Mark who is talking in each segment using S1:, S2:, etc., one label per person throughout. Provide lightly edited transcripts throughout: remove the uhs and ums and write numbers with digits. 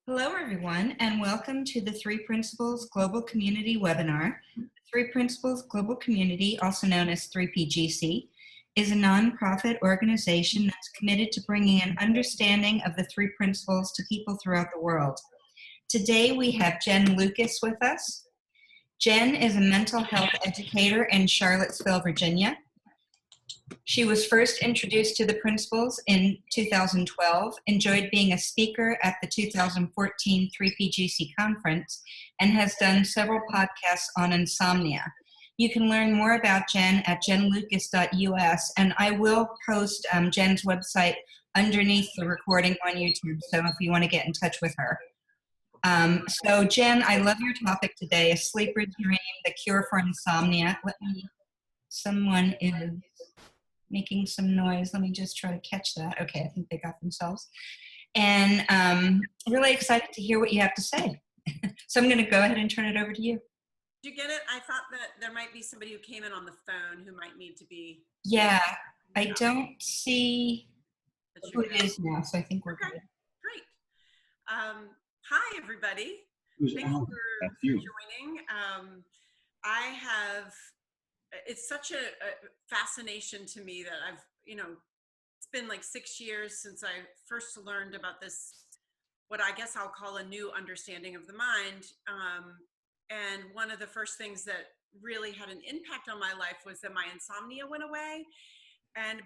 S1: Hello, everyone, and welcome to the Three Principles Global Community webinar. The Three Principles Global Community, also known as 3PGC, is a nonprofit organization that's committed to bringing an understanding of the three principles to people throughout the world. Today, we have Jen Lucas with us. Jen is a mental health educator in Charlottesville, Virginia. She was first introduced to the principles in 2012, enjoyed being a speaker at the 2014 3PGC conference, and has done several podcasts on insomnia. You can learn more about Jen at jenlucas.us, and I will post Jen's website underneath the recording on YouTube, so if you want to get in touch with her. So Jen, I love your topic today, A Sleeper's Dream, the Cure for Insomnia. Someone is making some noise. Let me just try to catch that. Okay, I think they got themselves. And really excited to hear what you have to say. So I'm going to go ahead and turn it over to you.
S2: Did you get it? I thought that there might be somebody who came in on the phone who might need to be.
S1: Yeah, I don't see who it is now, so I think we're good.
S2: Great. Hi, everybody. Thanks for joining. It's such a fascination to me that it's been like 6 years since I first learned about this, what I guess I'll call a new understanding of the mind. And one of the first things that really had an impact on my life was that my insomnia went away.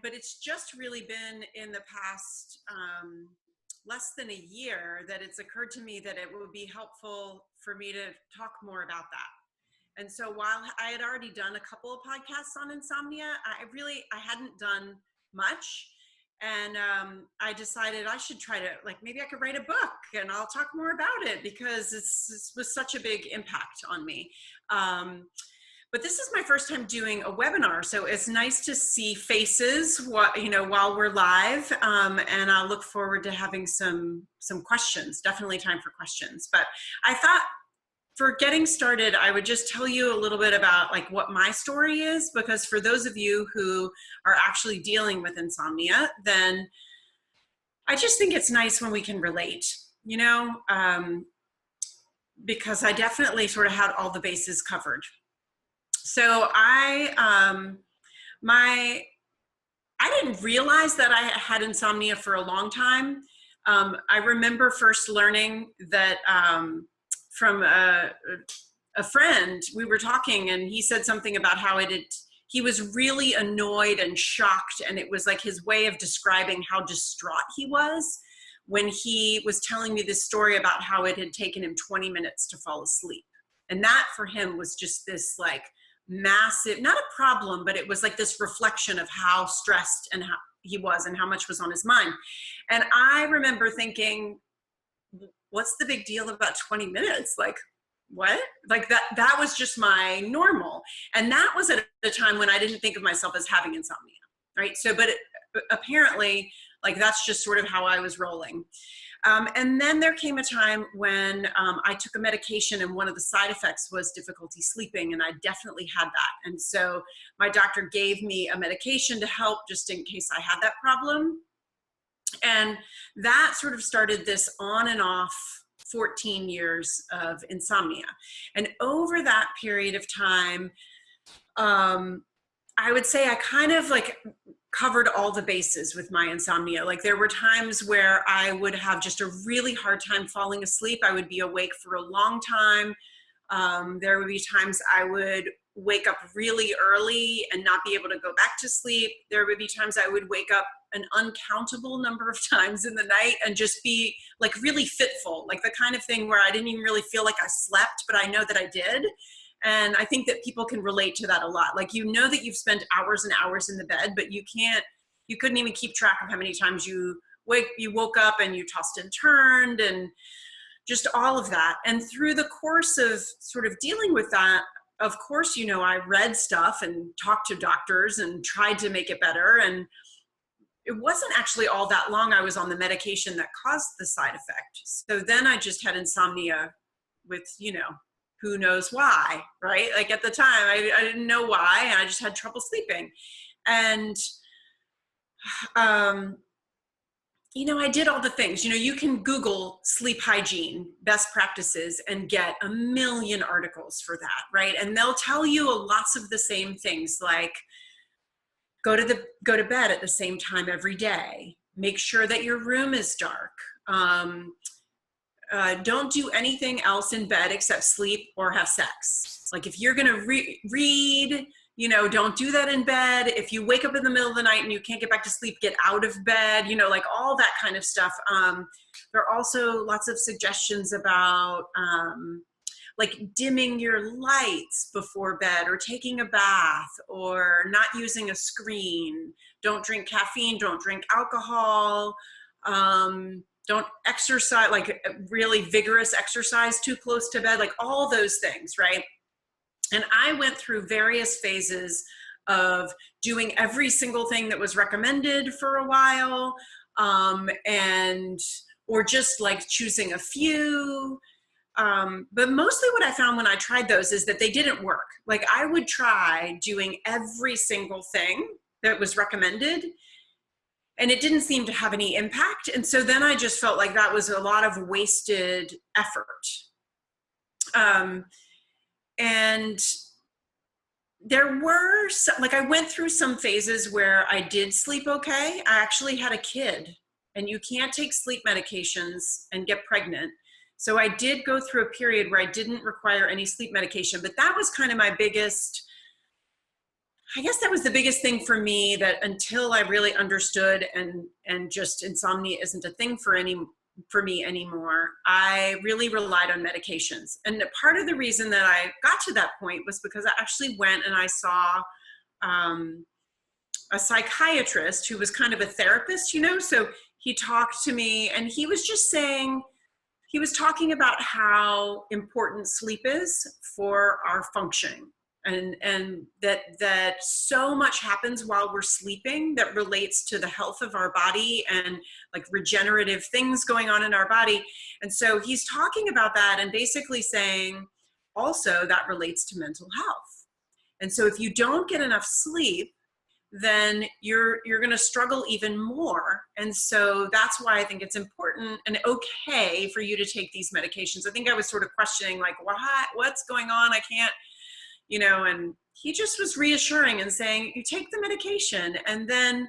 S2: But it's just really been in the past less than a year that it's occurred to me that it would be helpful for me to talk more about that. And so while I had already done a couple of podcasts on insomnia, I hadn't done much. And I decided I should try to, maybe I could write a book and I'll talk more about it because this was such a big impact on me. But this is my first time doing a webinar, so it's nice to see faces while we're live, and I'll look forward to having some questions. Definitely time for questions. But I thought, for getting started, I would just tell you a little bit about what my story is, because for those of you who are actually dealing with insomnia, then I just think it's nice when we can relate, because I definitely sort of had all the bases covered. So I didn't realize that I had insomnia for a long time. I remember first learning that from a friend. We were talking and he said something about how he was really annoyed and shocked, and it was like his way of describing how distraught he was when he was telling me this story about how it had taken him 20 minutes to fall asleep. And that for him was just this massive, not a problem, but it was like this reflection of how stressed and how he was and how much was on his mind. And I remember thinking, what's the big deal about 20 minutes? What? That was just my normal. And that was at a time when I didn't think of myself as having insomnia, right? So, but apparently, that's just sort of how I was rolling. And then there came a time when I took a medication and one of the side effects was difficulty sleeping, and I definitely had that. And so my doctor gave me a medication to help just in case I had that problem. And that sort of started this on and off 14 years of insomnia. And over that period of time, I would say I kind of covered all the bases with my insomnia. There were times where I would have just a really hard time falling asleep. I would be awake for a long time. There would be times I would wake up really early and not be able to go back to sleep. There would be times I would wake up an uncountable number of times in the night and just be really fitful, the kind of thing where I didn't even really feel like I slept, but I know that I did. And I think that people can relate to that a lot. That you've spent hours and hours in the bed, but you couldn't even keep track of how many times you woke up and you tossed and turned and just all of that. And through the course of sort of dealing with that, of course, I read stuff and talked to doctors and tried to make it better. And it wasn't actually all that long I was on the medication that caused the side effect. So then I just had insomnia with, who knows why, right? At the time, I didn't know why, and I just had trouble sleeping. And I did all the things. You can Google sleep hygiene best practices and get a million articles for that, right? And they'll tell you lots of the same things, like go to bed at the same time every day. Make sure that your room is dark. Don't do anything else in bed except sleep or have sex. Like if you're gonna read, don't do that in bed. If you wake up in the middle of the night and you can't get back to sleep, get out of bed, like all that kind of stuff. There are also lots of suggestions about like dimming your lights before bed, or taking a bath, or not using a screen. Don't drink caffeine, don't drink alcohol. Don't exercise, like really vigorous exercise too close to bed, like all those things, right? And I went through various phases of doing every single thing that was recommended for a while, or just like choosing a few. But mostly what I found when I tried those is that they didn't work. Like I would try doing every single thing that was recommended, and it didn't seem to have any impact. And so then I just felt like that was a lot of wasted effort. And there were like, I went through some phases where I did sleep okay. I actually had a kid, and you can't take sleep medications and get pregnant. So I did go through a period where I didn't require any sleep medication, but that was kind of my biggest, I guess that was the biggest thing for me, that until I really understood and just insomnia isn't a thing for me anymore, I really relied on medications. And part of the reason that I got to that point was because I actually went and I saw a psychiatrist who was kind of a therapist, so he talked to me, and he was just saying, he was talking about how important sleep is for our functioning. And that so much happens while we're sleeping that relates to the health of our body and like regenerative things going on in our body. And so he's talking about that and basically saying also that relates to mental health. And so if you don't get enough sleep, then you're going to struggle even more. And so that's why I think it's important and okay for you to take these medications. I think I was sort of questioning like, what's going on? I can't, and he just was reassuring and saying, you take the medication, and then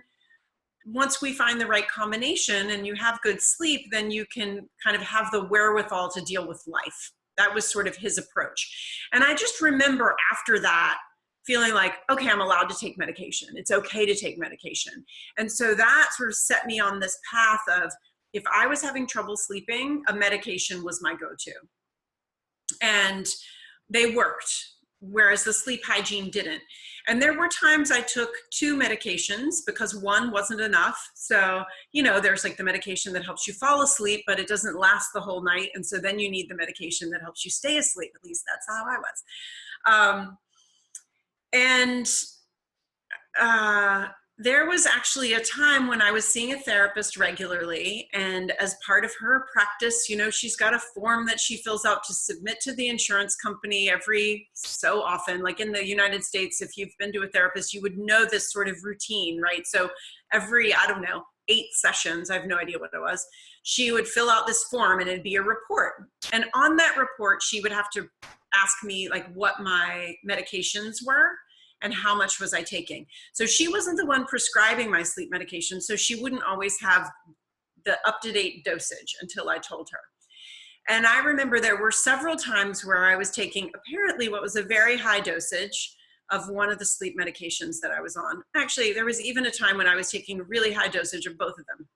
S2: once we find the right combination and you have good sleep, then you can kind of have the wherewithal to deal with life. That was sort of his approach. And I just remember after that feeling like, okay, I'm allowed to take medication. It's okay to take medication. And so that sort of set me on this path of, if I was having trouble sleeping, a medication was my go-to. And they worked, whereas the sleep hygiene didn't. And there were times I took 2 medications because one wasn't enough. So, there's like the medication that helps you fall asleep, but it doesn't last the whole night. And so then you need the medication that helps you stay asleep. At least that's how I was. There was actually a time when I was seeing a therapist regularly, and as part of her practice, she's got a form that she fills out to submit to the insurance company every so often. Like in the United States, if you've been to a therapist, you would know this sort of routine, right? So every, 8 sessions, I have no idea what it was, she would fill out this form and it'd be a report. And on that report, she would have to ask me like what my medications were and how much was I taking. So she wasn't the one prescribing my sleep medication, so she wouldn't always have the up-to-date dosage until I told her. And I remember there were several times where I was taking apparently what was a very high dosage of one of the sleep medications that I was on. Actually, there was even a time when I was taking a really high dosage of both of them.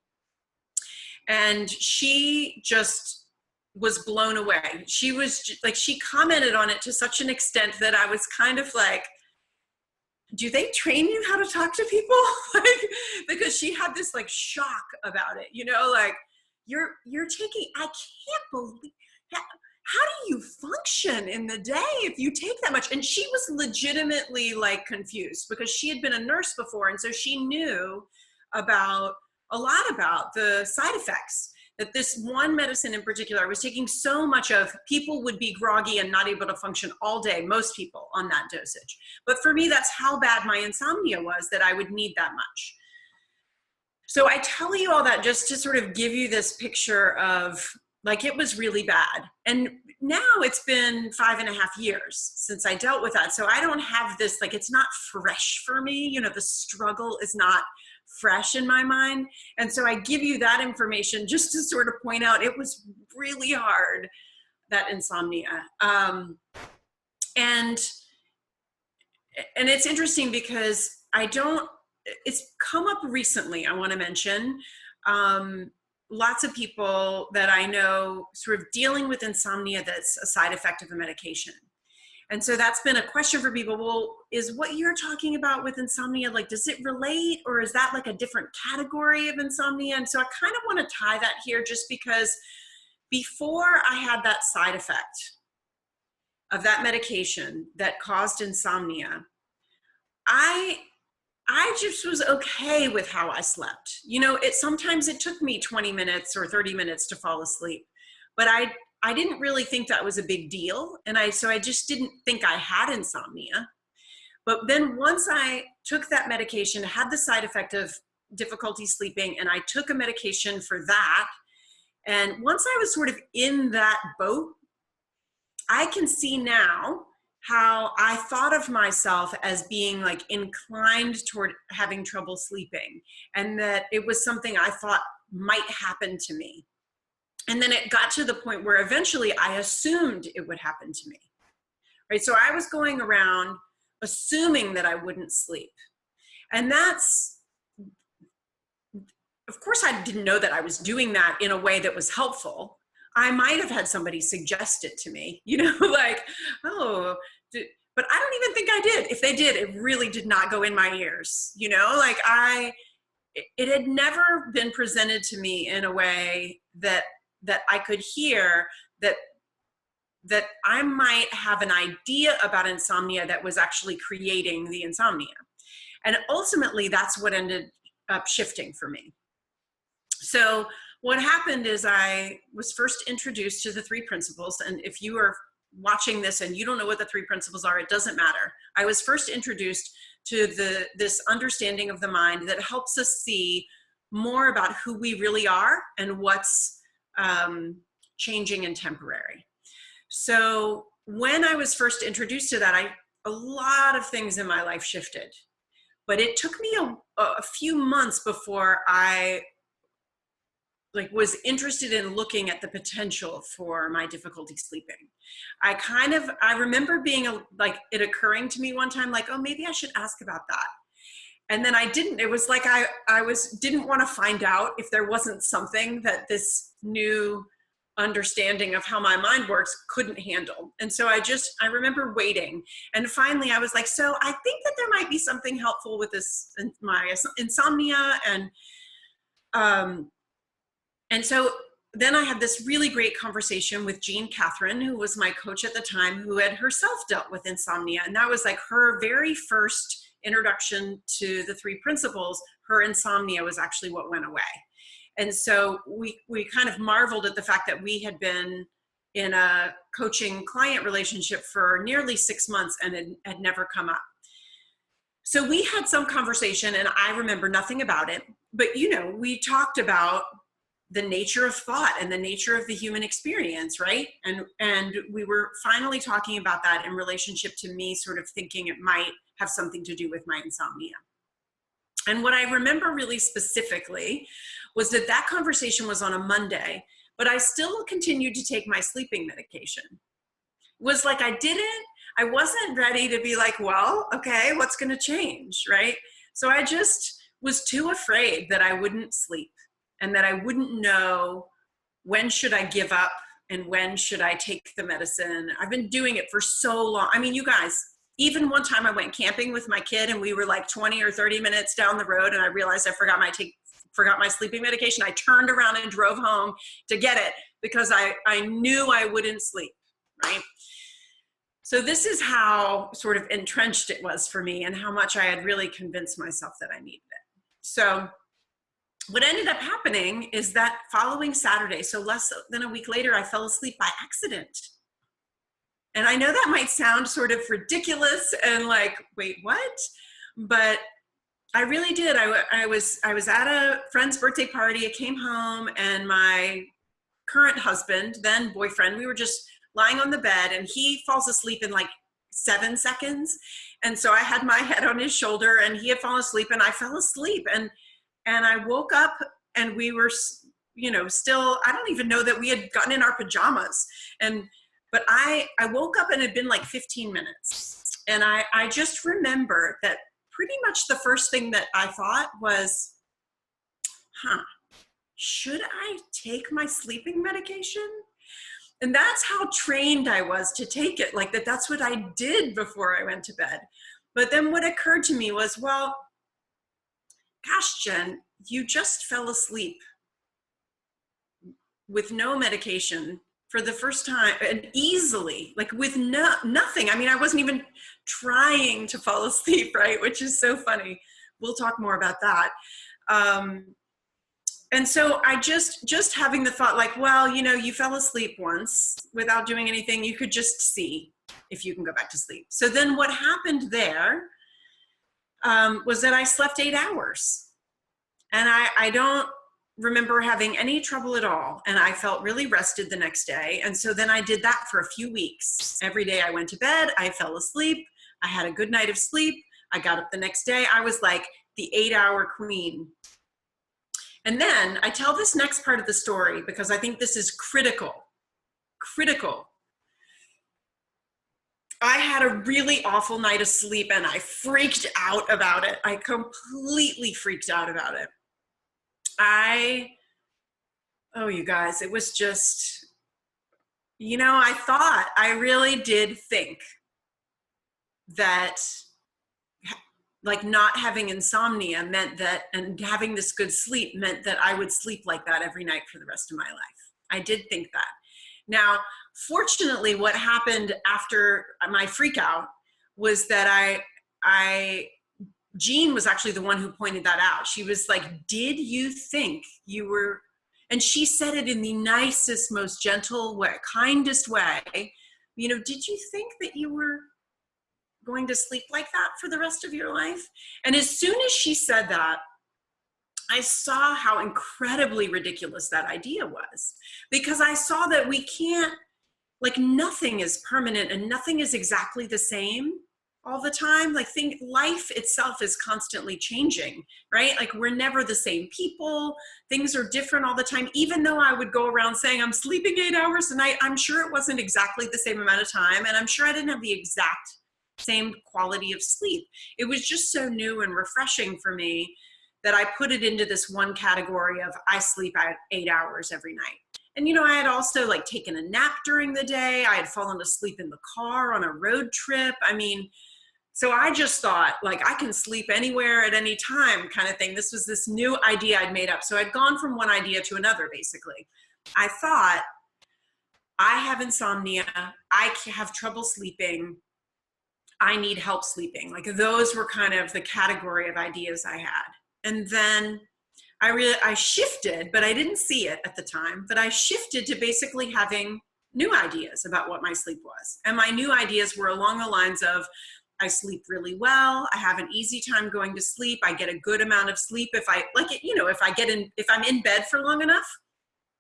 S2: And she just was blown away. She was like, she commented on it to such an extent that I was kind of like, do they train you how to talk to people? Like, because she had this like shock about it, like you're taking, I can't believe, how do you function in the day if you take that much? And she was legitimately like confused because she had been a nurse before. And so she knew a lot about the side effects. That this one medicine in particular I was taking so much of, people would be groggy and not able to function all day, most people on that dosage. But for me, that's how bad my insomnia was, that I would need that much. So I tell you all that just to sort of give you this picture of, like, it was really bad. And now it's been 5.5 years since I dealt with that. So I don't have this, like, it's not fresh for me. You know, the struggle is not fresh in my mind. And so I give you that information just to sort of point out it was really hard, that insomnia. And it's interesting because it's come up recently, I want to mention. Lots of people that I know sort of dealing with insomnia that's a side effect of a medication. And so that's been a question for people. Well, is what you're talking about with insomnia, like, does it relate, or is that like a different category of insomnia? And so I kind of want to tie that here, just because before I had that side effect of that medication that caused insomnia, I just was okay with how I slept. You know, sometimes it took me 20 minutes or 30 minutes to fall asleep, but I didn't really think that was a big deal. And so I just didn't think I had insomnia. But then once I took that medication, had the side effect of difficulty sleeping, and I took a medication for that. And once I was sort of in that boat, I can see now how I thought of myself as being like inclined toward having trouble sleeping, and that it was something I thought might happen to me. And then it got to the point where eventually I assumed it would happen to me, right? So I was going around assuming that I wouldn't sleep. And that's, of course, I didn't know that I was doing that in a way that was helpful. I might have had somebody suggest it to me, you know, like, oh, but I don't even think I did. If they did, it really did not go in my ears, you know, like it had never been presented to me in a way that I could hear that I might have an idea about insomnia that was actually creating the insomnia. And ultimately, that's what ended up shifting for me. So what happened is I was first introduced to the 3 principles. And if you are watching this and you don't know what the 3 principles are, it doesn't matter. I was first introduced to this understanding of the mind that helps us see more about who we really are and what's changing and temporary. So when I was first introduced to that, a lot of things in my life shifted. But it took me a few months before I was interested in looking at the potential for my difficulty sleeping. I remember being it occurring to me one time, like, oh, maybe I should ask about that. And then I didn't. It was like I didn't want to find out if there wasn't something that this new understanding of how my mind works couldn't handle. And so I remember waiting. And finally I was like, so I think that there might be something helpful with this, my insomnia. And so then I had this really great conversation with Jean Catherine, who was my coach at the time, who had herself dealt with insomnia. And that was like her very first introduction to the 3 principles. Her insomnia was actually what went away. And so we kind of marveled at the fact that we had been in a coaching client relationship for nearly 6 months and it had never come up. So we had some conversation, and I remember nothing about it, but, you know, we talked about the nature of thought and the nature of the human experience, right? And we were finally talking about that in relationship to me sort of thinking it might have something to do with my insomnia. And what I remember really specifically was that conversation was on a Monday, but I still continued to take my sleeping medication. It was like I wasn't ready to be like, well, okay, what's going to change, right? So I just was too afraid that I wouldn't sleep and that I wouldn't know when should I give up and when should I take the medicine. I've been doing it for so long. I mean, you guys, even one time I went camping with my kid and we were like 20 or 30 minutes down the road and I realized I forgot my sleeping medication. I turned around and drove home to get it because I knew I wouldn't sleep, right? So this is how sort of entrenched it was for me and how much I had really convinced myself that I needed it. So what ended up happening is that following Saturday, so less than a week later, I fell asleep by accident. And I know that might sound sort of ridiculous and like, wait, what? But I really did. I was at a friend's birthday party. I came home, and my current husband, then boyfriend, we were just lying on the bed, and he falls asleep in like 7 seconds. And so I had my head on his shoulder, and he had fallen asleep, and I fell asleep. And I woke up, and we were, still, I don't even know that we had gotten in our pajamas. But I woke up, and it had been like 15 minutes. And I just remember that pretty much the first thing that I thought was, should I take my sleeping medication? And that's how trained I was to take it. Like that's what I did before I went to bed. But then what occurred to me was, well, gosh, Jen, you just fell asleep with no medication for the first time, and easily, like with nothing. I mean, I wasn't even trying to fall asleep, right? Which is so funny. We'll talk more about that. And so I just having the thought like, well, you fell asleep once without doing anything. You could just see if you can go back to sleep. So then what happened there was that I slept 8 hours, and I don't remember having any trouble at all. And I felt really rested the next day. And so then I did that for a few weeks. Every day I went to bed, I fell asleep. I had a good night of sleep. I got up the next day. I was like the 8-hour queen. And then I tell this next part of the story because I think this is critical. I had a really awful night of sleep, and I freaked out about it. I completely freaked out about it. You guys, it was just, I really did think that like not having insomnia meant that, and having this good sleep meant that I would sleep like that every night for the rest of my life. I did think that. Now, fortunately, what happened after my freak out was that Jean was actually the one who pointed that out. She was like, did you think you were, and she said it in the nicest, most gentle way, kindest way, did you think that you were going to sleep like that for the rest of your life? And as soon as she said that, I saw how incredibly ridiculous that idea was, because I saw that we can't, like, nothing is permanent and nothing is exactly the same all the time. Like, life itself is constantly changing, right? Like, we're never the same people. Things are different all the time. Even though I would go around saying I'm sleeping 8 hours a night, I'm sure it wasn't exactly the same amount of time. And I'm sure I didn't have the exact same quality of sleep. It was just so new and refreshing for me that I put it into this one category of I sleep at 8 hours every night. And, I had also like taken a nap during the day. I had fallen asleep in the car on a road trip. I mean, so I just thought like I can sleep anywhere at any time kind of thing. This was this new idea I'd made up. So I'd gone from one idea to another, basically. I thought, I have insomnia. I have trouble sleeping. I need help sleeping. Like, those were kind of the category of ideas I had. And then I shifted, but I didn't see it at the time, but I shifted to basically having new ideas about what my sleep was. And my new ideas were along the lines of, I sleep really well. I have an easy time going to sleep. I get a good amount of sleep. If I like it, if I'm in bed for long enough,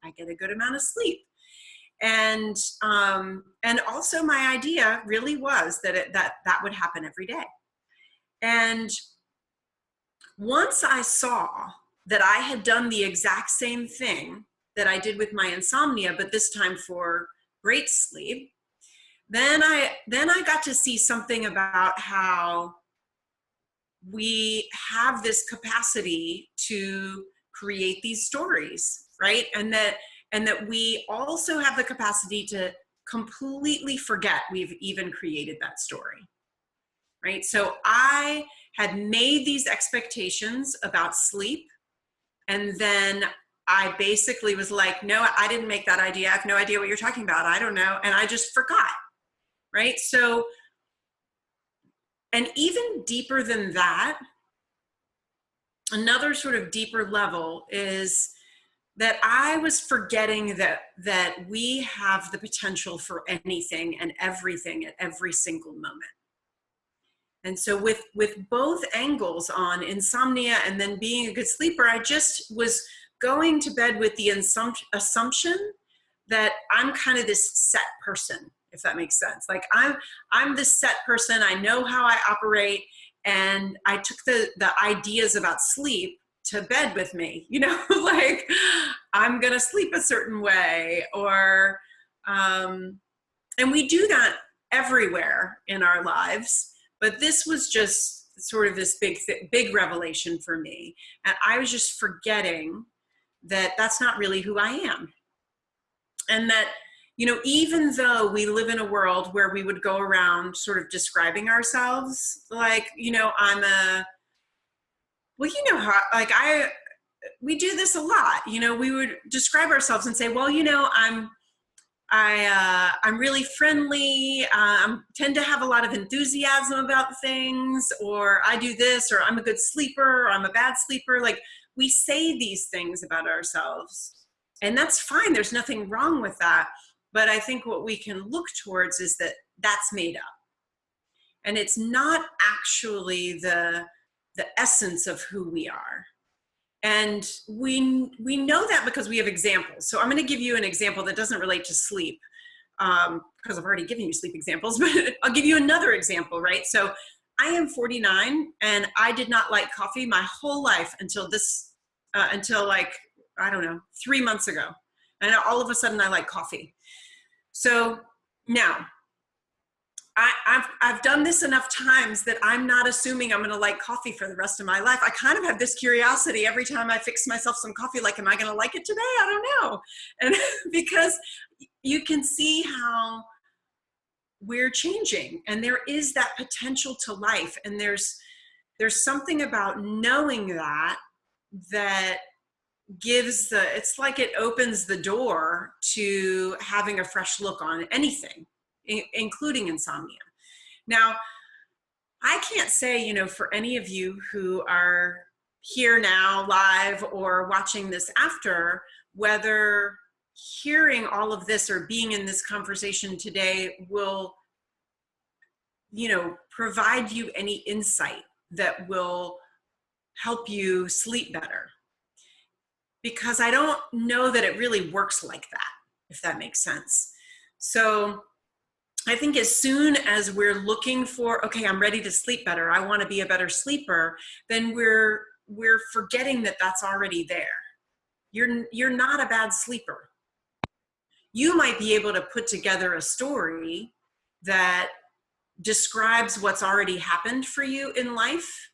S2: I get a good amount of sleep. And also my idea really was that that would happen every day. And once I saw that I had done the exact same thing that I did with my insomnia, but this time for great sleep, then I got to see something about how we have this capacity to create these stories, right? And that we also have the capacity to completely forget we've even created that story, right? So I had made these expectations about sleep, and then I basically was like, no, I didn't make that idea. I have no idea what you're talking about. I don't know. And I just forgot, right? So, and even deeper than that, another sort of deeper level is that I was forgetting that we have the potential for anything and everything at every single moment. And so with both angles on insomnia and then being a good sleeper, I just was going to bed with the assumption that I'm kind of this set person, if that makes sense. Like I'm this set person, I know how I operate, and I took the ideas about sleep to bed with me, you know, like I'm gonna sleep a certain way, or and we do that everywhere in our lives, but this was just sort of this big revelation for me. And I was just forgetting that that's not really who I am. And that, you know, even though we live in a world where we would go around sort of describing ourselves, like, you know, well, you know how, like we do this a lot, you know, we would describe ourselves and say, well, you know, I'm really friendly. Tend to have a lot of enthusiasm about things, or I do this, or I'm a good sleeper, or I'm a bad sleeper. Like, we say these things about ourselves, and that's fine. There's nothing wrong with that. But I think what we can look towards is that that's made up, and it's not actually the essence of who we are. And we know that because we have examples. So I'm going to give you an example that doesn't relate to sleep, because I've already given you sleep examples, but I'll give you another example, right? So I am 49, and I did not like coffee my whole life until until like, I don't know, 3 months ago. And all of a sudden I like coffee. So now, I've done this enough times that I'm not assuming I'm going to like coffee for the rest of my life. I kind of have this curiosity every time I fix myself some coffee, like, am I going to like it today? I don't know. And because you can see how we're changing, and there is that potential to life. And there's something about knowing that gives it's like it opens the door to having a fresh look on anything, including insomnia. Now, I can't say, you know, for any of you who are here now live or watching this after, whether hearing all of this or being in this conversation today will, you know, provide you any insight that will help you sleep better. Because I don't know that it really works like that, if that makes sense. So I think as soon as we're looking for, okay, I'm ready to sleep better, I want to be a better sleeper, then we're forgetting that that's already there. You're not a bad sleeper. You might be able to put together a story that describes what's already happened for you in life.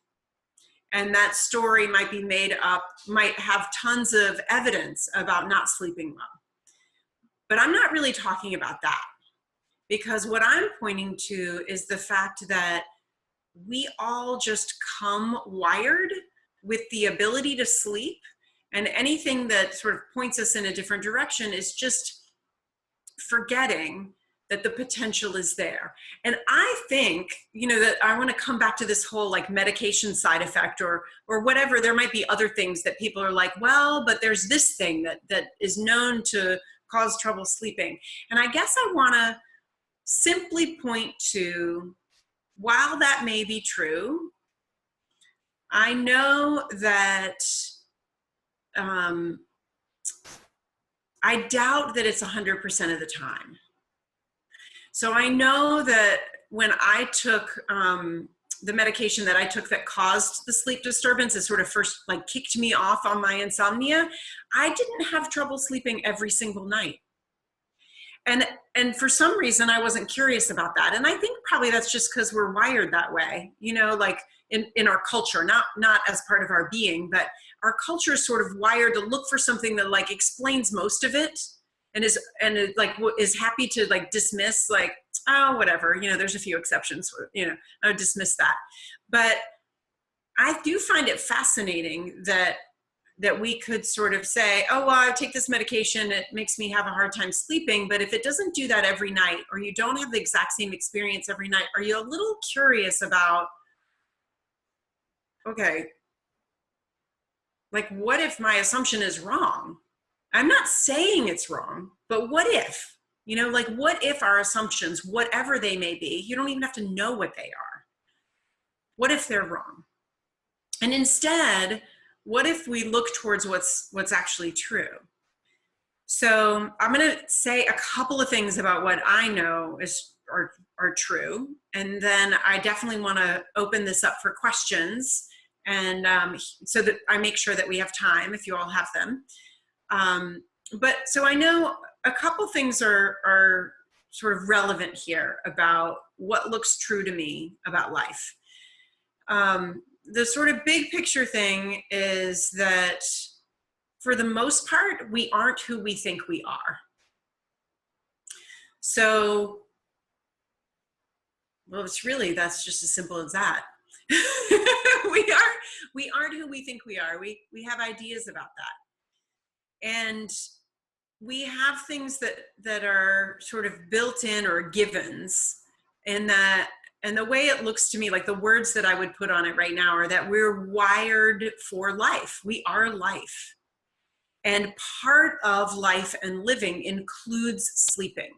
S2: And that story might be made up, might have tons of evidence about not sleeping well. But I'm not really talking about that, because what I'm pointing to is the fact that we all just come wired with the ability to sleep, and anything that sort of points us in a different direction is just forgetting that the potential is there. And I think, you know, that I want to come back to this whole like medication side effect or whatever. There might be other things that people are like, well, but there's this thing that is known to cause trouble sleeping. And I guess I want to simply point to, while that may be true, I know that I doubt that it's 100% of the time. So I know that when I took the medication that I took that caused the sleep disturbance, it sort of first like kicked me off on my insomnia, I didn't have trouble sleeping every single night. And for some reason, I wasn't curious about that. And I think probably that's just because we're wired that way, you know, like in our culture, not as part of our being, but our culture is sort of wired to look for something that like explains most of it, and is happy to like dismiss, like, oh, whatever, you know, there's a few exceptions, you know, I would dismiss that. But I do find it fascinating that we could sort of say, oh, well, I take this medication, it makes me have a hard time sleeping. But if it doesn't do that every night, or you don't have the exact same experience every night, are you a little curious about, okay, like, what if my assumption is wrong? I'm not saying it's wrong, but what if, you know, like, what if our assumptions, whatever they may be, you don't even have to know what they are, what if they're wrong? And instead, what if we look towards what's actually true? So I'm going to say a couple of things about what I know are true. And then I definitely want to open this up for questions, and so that I make sure that we have time if you all have them. But so I know a couple things are sort of relevant here about what looks true to me about life. The sort of big picture thing is that for the most part, we aren't who we think we are. So, well, that's just as simple as that. we aren't who we think we are. We have ideas about that. And we have things that are sort of built in or givens, and the way it looks to me, like the words that I would put on it right now are that we're wired for life. We are life. And part of life and living includes sleeping.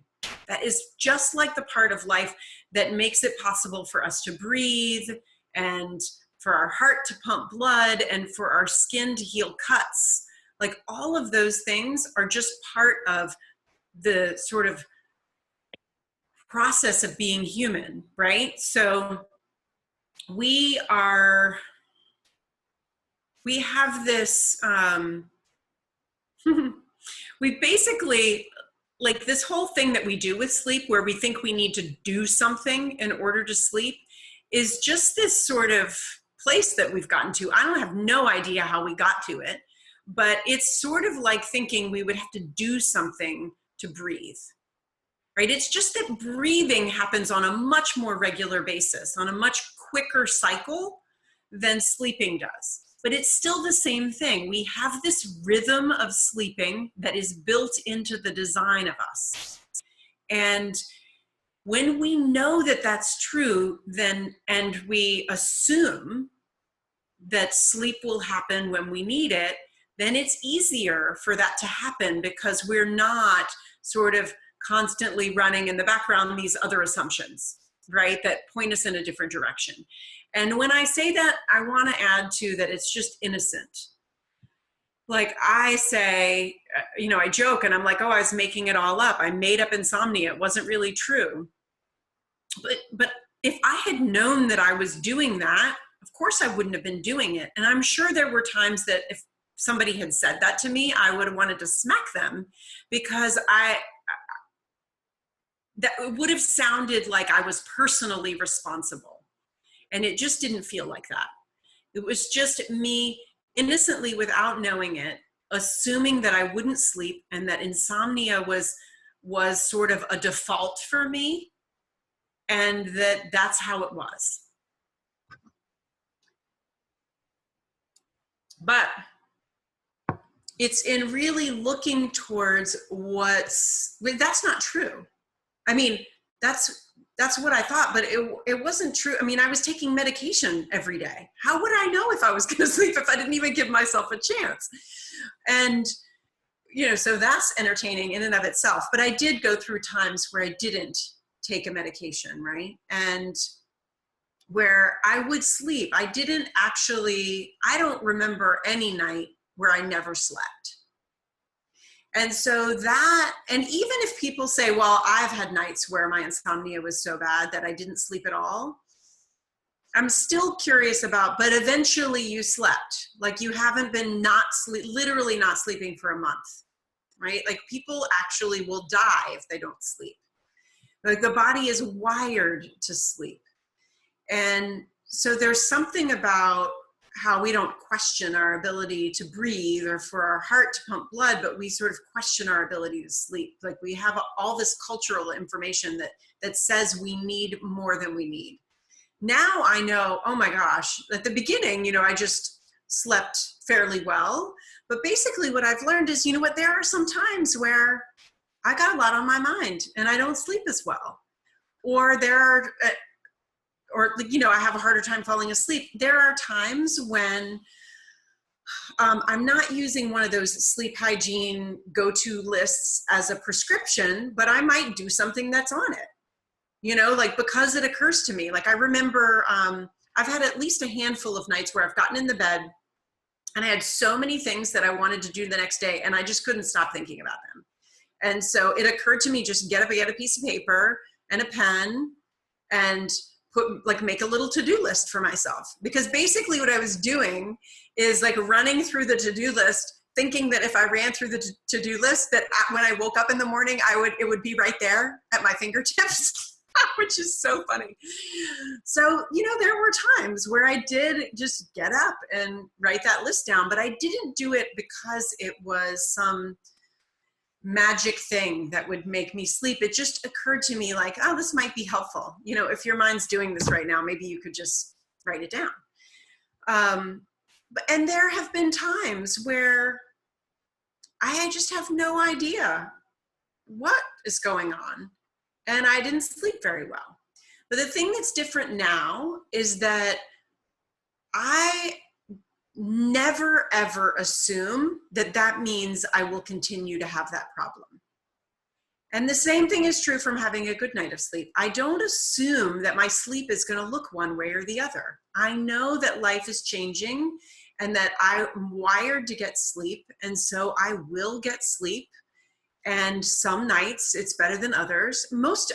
S2: That is just like the part of life that makes it possible for us to breathe, and for our heart to pump blood, and for our skin to heal cuts. Like all of those things are just part of the sort of process of being human, right? So we have this, we basically, like this whole thing that we do with sleep where we think we need to do something in order to sleep is just this sort of place that we've gotten to. I don't have no idea how we got to it, but it's sort of like thinking we would have to do something to breathe, right? It's just that breathing happens on a much more regular basis, on a much quicker cycle than sleeping does. But it's still the same thing. We have this rhythm of sleeping that is built into the design of us. And when we know that that's true, then, and we assume that sleep will happen when we need it, then it's easier for that to happen because we're not sort of constantly running in the background these other assumptions, right, that point us in a different direction. And when I say that, I want to add to that it's just innocent. Like I say, I joke and I'm like, oh, I was making it all up. I made up insomnia. It wasn't really true. But if I had known that I was doing that, of course I wouldn't have been doing it. And I'm sure there were times that if somebody had said that to me, I would have wanted to smack them because that would have sounded like I was personally responsible. And it just didn't feel like that. It was just me innocently, without knowing it, assuming that I wouldn't sleep and that insomnia was sort of a default for me, and that's how it was. But it's in really looking towards that's not true. I mean, that's what I thought, but it wasn't true. I mean, I was taking medication every day. How would I know if I was going to sleep if I didn't even give myself a chance? And, so that's entertaining in and of itself. But I did go through times where I didn't take a medication, right? And where I would sleep. I don't remember any night where I never slept. And so that, and even if people say, well, I've had nights where my insomnia was so bad that I didn't sleep at all, I'm still curious about, but eventually you slept. Like you haven't been literally not sleeping for a month, right? Like people actually will die if they don't sleep. Like the body is wired to sleep. And so there's something about how we don't question our ability to breathe or for our heart to pump blood, but we sort of question our ability to sleep. Like we have all this cultural information that says we need more than we need. Now I know, oh my gosh, at the beginning, I just slept fairly well. But basically what I've learned is, there are some times where I got a lot on my mind and I don't sleep as well. Or I have a harder time falling asleep. There are times when I'm not using one of those sleep hygiene go-to lists as a prescription, but I might do something that's on it, like because it occurs to me. Like I remember I've had at least a handful of nights where I've gotten in the bed and I had so many things that I wanted to do the next day, and I just couldn't stop thinking about them. And so it occurred to me, just get a piece of paper and a pen and make a little to-do list for myself. Because basically what I was doing is like running through the to-do list, thinking that if I ran through the to-do list, that when I woke up in the morning, it would be right there at my fingertips. Which is so funny. So, there were times where I did just get up and write that list down, but I didn't do it because it was some magic thing that would make me sleep. It just occurred to me like, oh, this might be helpful. If your mind's doing this right now, maybe you could just write it down. And there have been times where I just have no idea what is going on. And I didn't sleep very well. But the thing that's different now is that I never, ever assume that means I will continue to have that problem. And the same thing is true from having a good night of sleep. I don't assume that my sleep is going to look one way or the other. I know that life is changing and that I'm wired to get sleep. And so I will get sleep. And some nights it's better than others.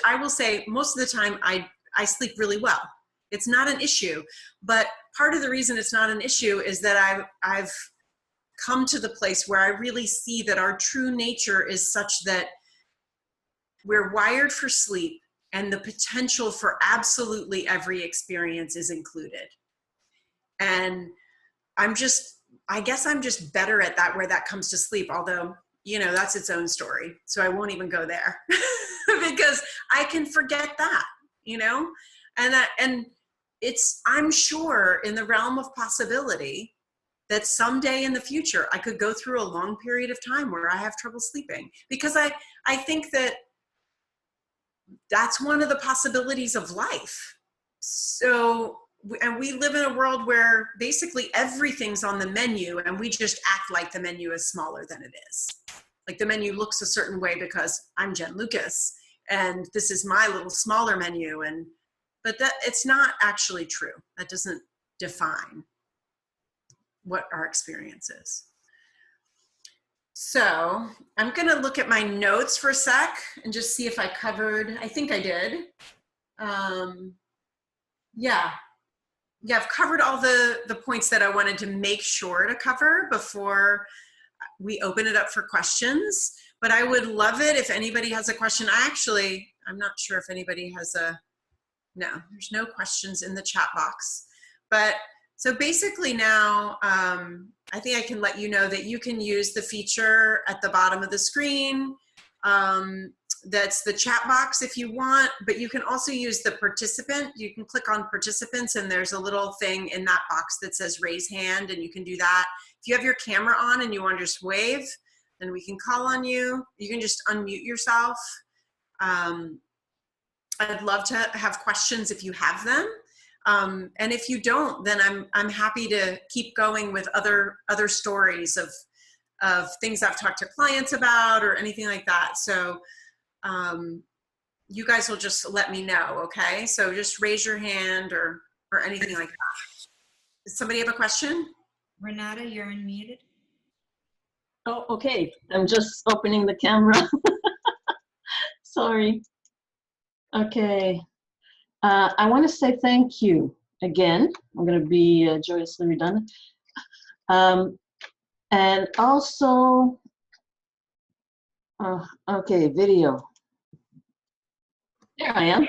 S2: I will say most of the time I sleep really well. It's not an issue, but part of the reason it's not an issue is that I've come to the place where I really see that our true nature is such that we're wired for sleep and the potential for absolutely every experience is included. And I guess I'm just better at that where that comes to sleep, although that's its own story. So I won't even go there because I can forget that, and I'm sure in the realm of possibility that someday in the future, I could go through a long period of time where I have trouble sleeping, because I think that's one of the possibilities of life. So, and we live in a world where basically everything's on the menu and we just act like the menu is smaller than it is. Like the menu looks a certain way because I'm Jen Lucas and this is my little smaller menu. But that it's not actually true. That doesn't define what our experience is. So I'm going to look at my notes for a sec and just see if I covered, I think I did. Yeah, I've covered all the points that I wanted to make sure to cover before we open it up for questions. But I would love it if anybody has a question. I'm not sure if anybody has no, there's no questions in the chat box. But so basically now, I think I can let you know that you can use the feature at the bottom of the screen. That's the chat box if you want, but you can also use the participant. You can click on participants and there's a little thing in that box that says raise hand, and you can do that. If you have your camera on and you want to just wave, then we can call on you. You can just unmute yourself. I'd love to have questions if you have them. And if you don't, then I'm happy to keep going with other stories of things I've talked to clients about or anything like that. So you guys will just let me know, okay? So just raise your hand or anything like that. Does somebody have a question?
S1: Renata, you're unmuted.
S3: Oh, okay. I'm just opening the camera. Sorry. Okay. I want to say thank you again. I'm going to be joyously redundant. And also, okay, video. There I am.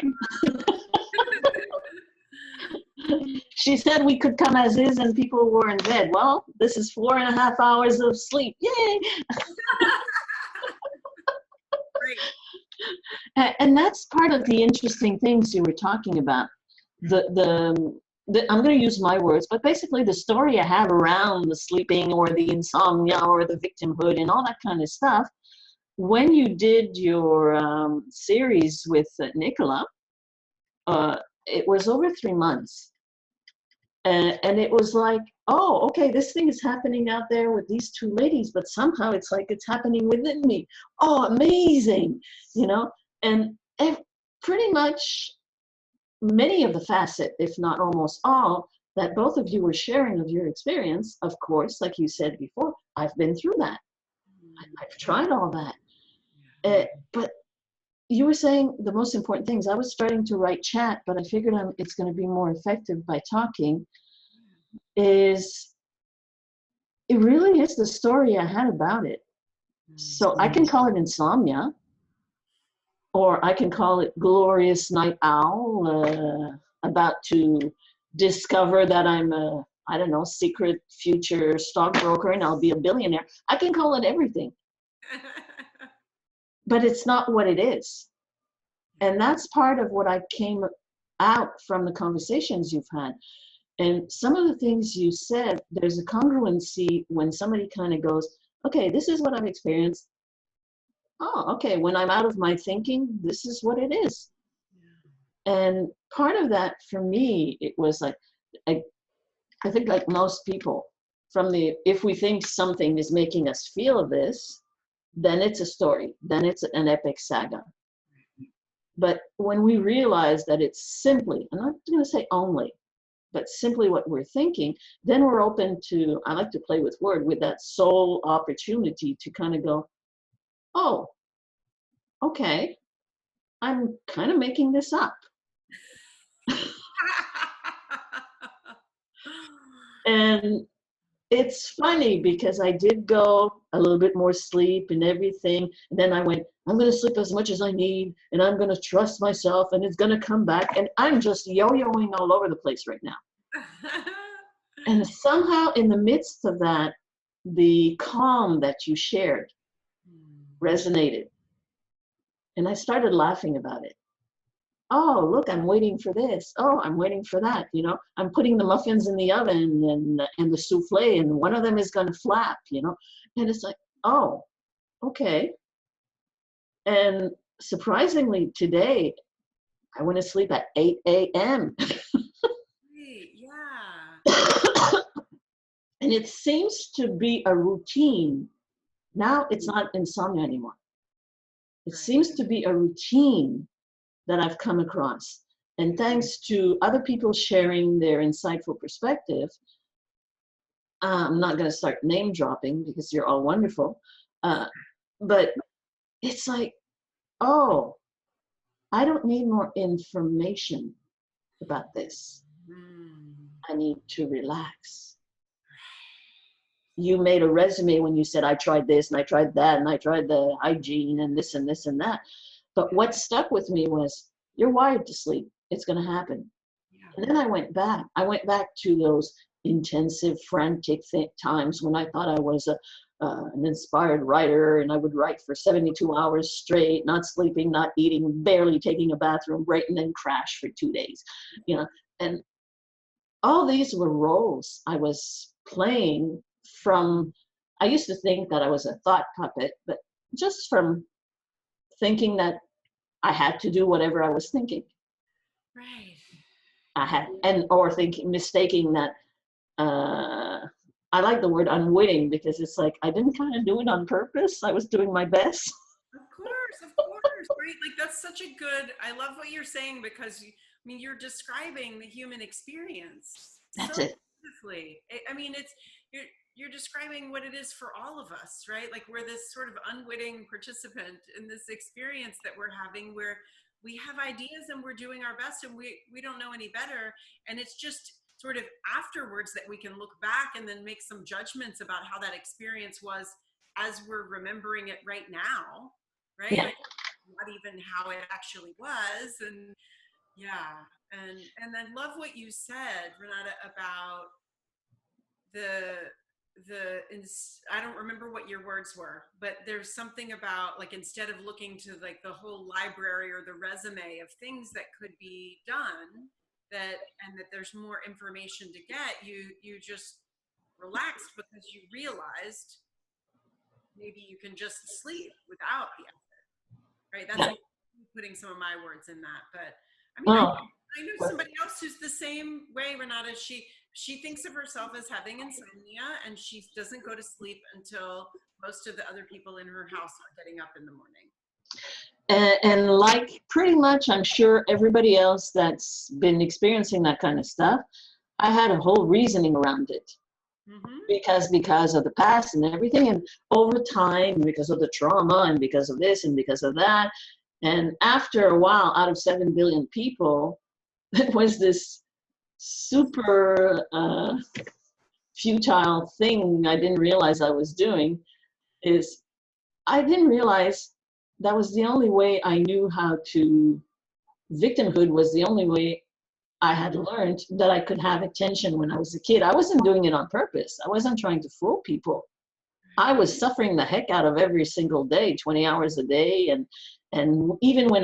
S3: She said we could come as is and people were in bed. Well, this is 4.5 hours of sleep. Yay!
S2: Great.
S3: And that's part of the interesting things you were talking about. I'm going to use my words, but basically the story I have around the sleeping or the insomnia or the victimhood and all that kind of stuff. When you did your series with Nicola, it was over 3 months. And it was like, oh, okay, this thing is happening out there with these two ladies, but somehow it's like it's happening within me. Oh, amazing, you know? And pretty much many of the facet, if not almost all, that both of you were sharing of your experience, of course, like you said before, I've been through that. I've tried all that. But you were saying the most important things. I was starting to write chat, but I figured it's going to be more effective by talking. Is it really is the story I had about it. So I can call it insomnia, or I can call it glorious night owl, about to discover that I'm a, I don't know, secret future stockbroker and I'll be a billionaire. I can call it everything, but it's not what it is. And that's part of what I came out from the conversations you've had. And some of the things you said, there's a congruency when somebody kind of goes, okay, this is what I've experienced. Oh, okay, when I'm out of my thinking, this is what it is. And part of that for me, it was like, I think like most people, if we think something is making us feel this, then it's a story, then it's an epic saga. But when we realize that it's simply, I'm not going to say only, but simply what we're thinking, then we're open to, I like to play with word, with that soul opportunity to kind of go, oh, okay, I'm kind of making this up. And it's funny because I did go a little bit more sleep and everything. And then I went, I'm going to sleep as much as I need, and I'm going to trust myself, and it's going to come back. And I'm just yo-yoing all over the place right now. And somehow in the midst of that, the calm that you shared resonated. And I started laughing about it. Oh, look, I'm waiting for this. Oh, I'm waiting for that. You know, I'm putting the muffins in the oven and the souffle, and one of them is going to flap, you know. And it's like, oh, okay. And surprisingly, today, I went to sleep at 8 a.m.
S2: Yeah.
S3: And it seems to be a routine. Now it's not insomnia anymore. It seems to be a routine that I've come across. And thanks to other people sharing their insightful perspective, I'm not going to start name dropping because you're all wonderful. But it's like, oh, I don't need more information about this. I need to relax. You made a resume when you said, I tried this and I tried that and I tried the hygiene and this and this and that. But what stuck with me was, you're wired to sleep. It's going to happen. Yeah. And then I went back. To those intensive, frantic times when I thought I was an inspired writer, and I would write for 72 hours straight, not sleeping, not eating, barely taking a bathroom break, and then crash for 2 days. You know, and all these were roles I was playing from. I used to think that I was a thought puppet, but just from thinking that I had to do whatever I was thinking.
S2: Right.
S3: Mistaking that, I like the word unwitting, because it's like, I didn't kind of do it on purpose. I was doing my best.
S2: Of course, right? Like that's such a good, I love what you're saying, because I mean, you're describing the human experience
S3: That's
S2: so
S3: it.
S2: beautifully. I mean, you're describing what it is for all of us, right? Like we're this sort of unwitting participant in this experience that we're having, where we have ideas and we're doing our best, and we don't know any better. And it's just sort of afterwards that we can look back and then make some judgments about how that experience was as we're remembering it right now, right?
S3: Yeah.
S2: Like not even how it actually was. And yeah, and I love what you said, Renata, about I don't remember what your words were, but there's something about, like, instead of looking to like the whole library or the resume of things that could be done, that there's more information to get, you just relaxed because you realized maybe you can just sleep without the effort, right? That's putting some of my words in that. But I mean, I know somebody else who's the same way, Renata. She thinks of herself as having insomnia, and she doesn't go to sleep until most of the other people in her house are getting up in the morning.
S3: And like pretty much, I'm sure everybody else that's been experiencing that kind of stuff, I had a whole reasoning around it. Because of the past and everything, and over time, because of the trauma and because of this and because of that, and after a while, out of 7 billion people, it was this super futile thing I didn't realize I was doing. Is I didn't realize that was the only way I knew how to. Victimhood was the only way I had learned that I could have attention when I was a kid. I wasn't doing it on purpose. I wasn't trying to fool people. I was suffering the heck out of every single day, 20 hours a day. And even when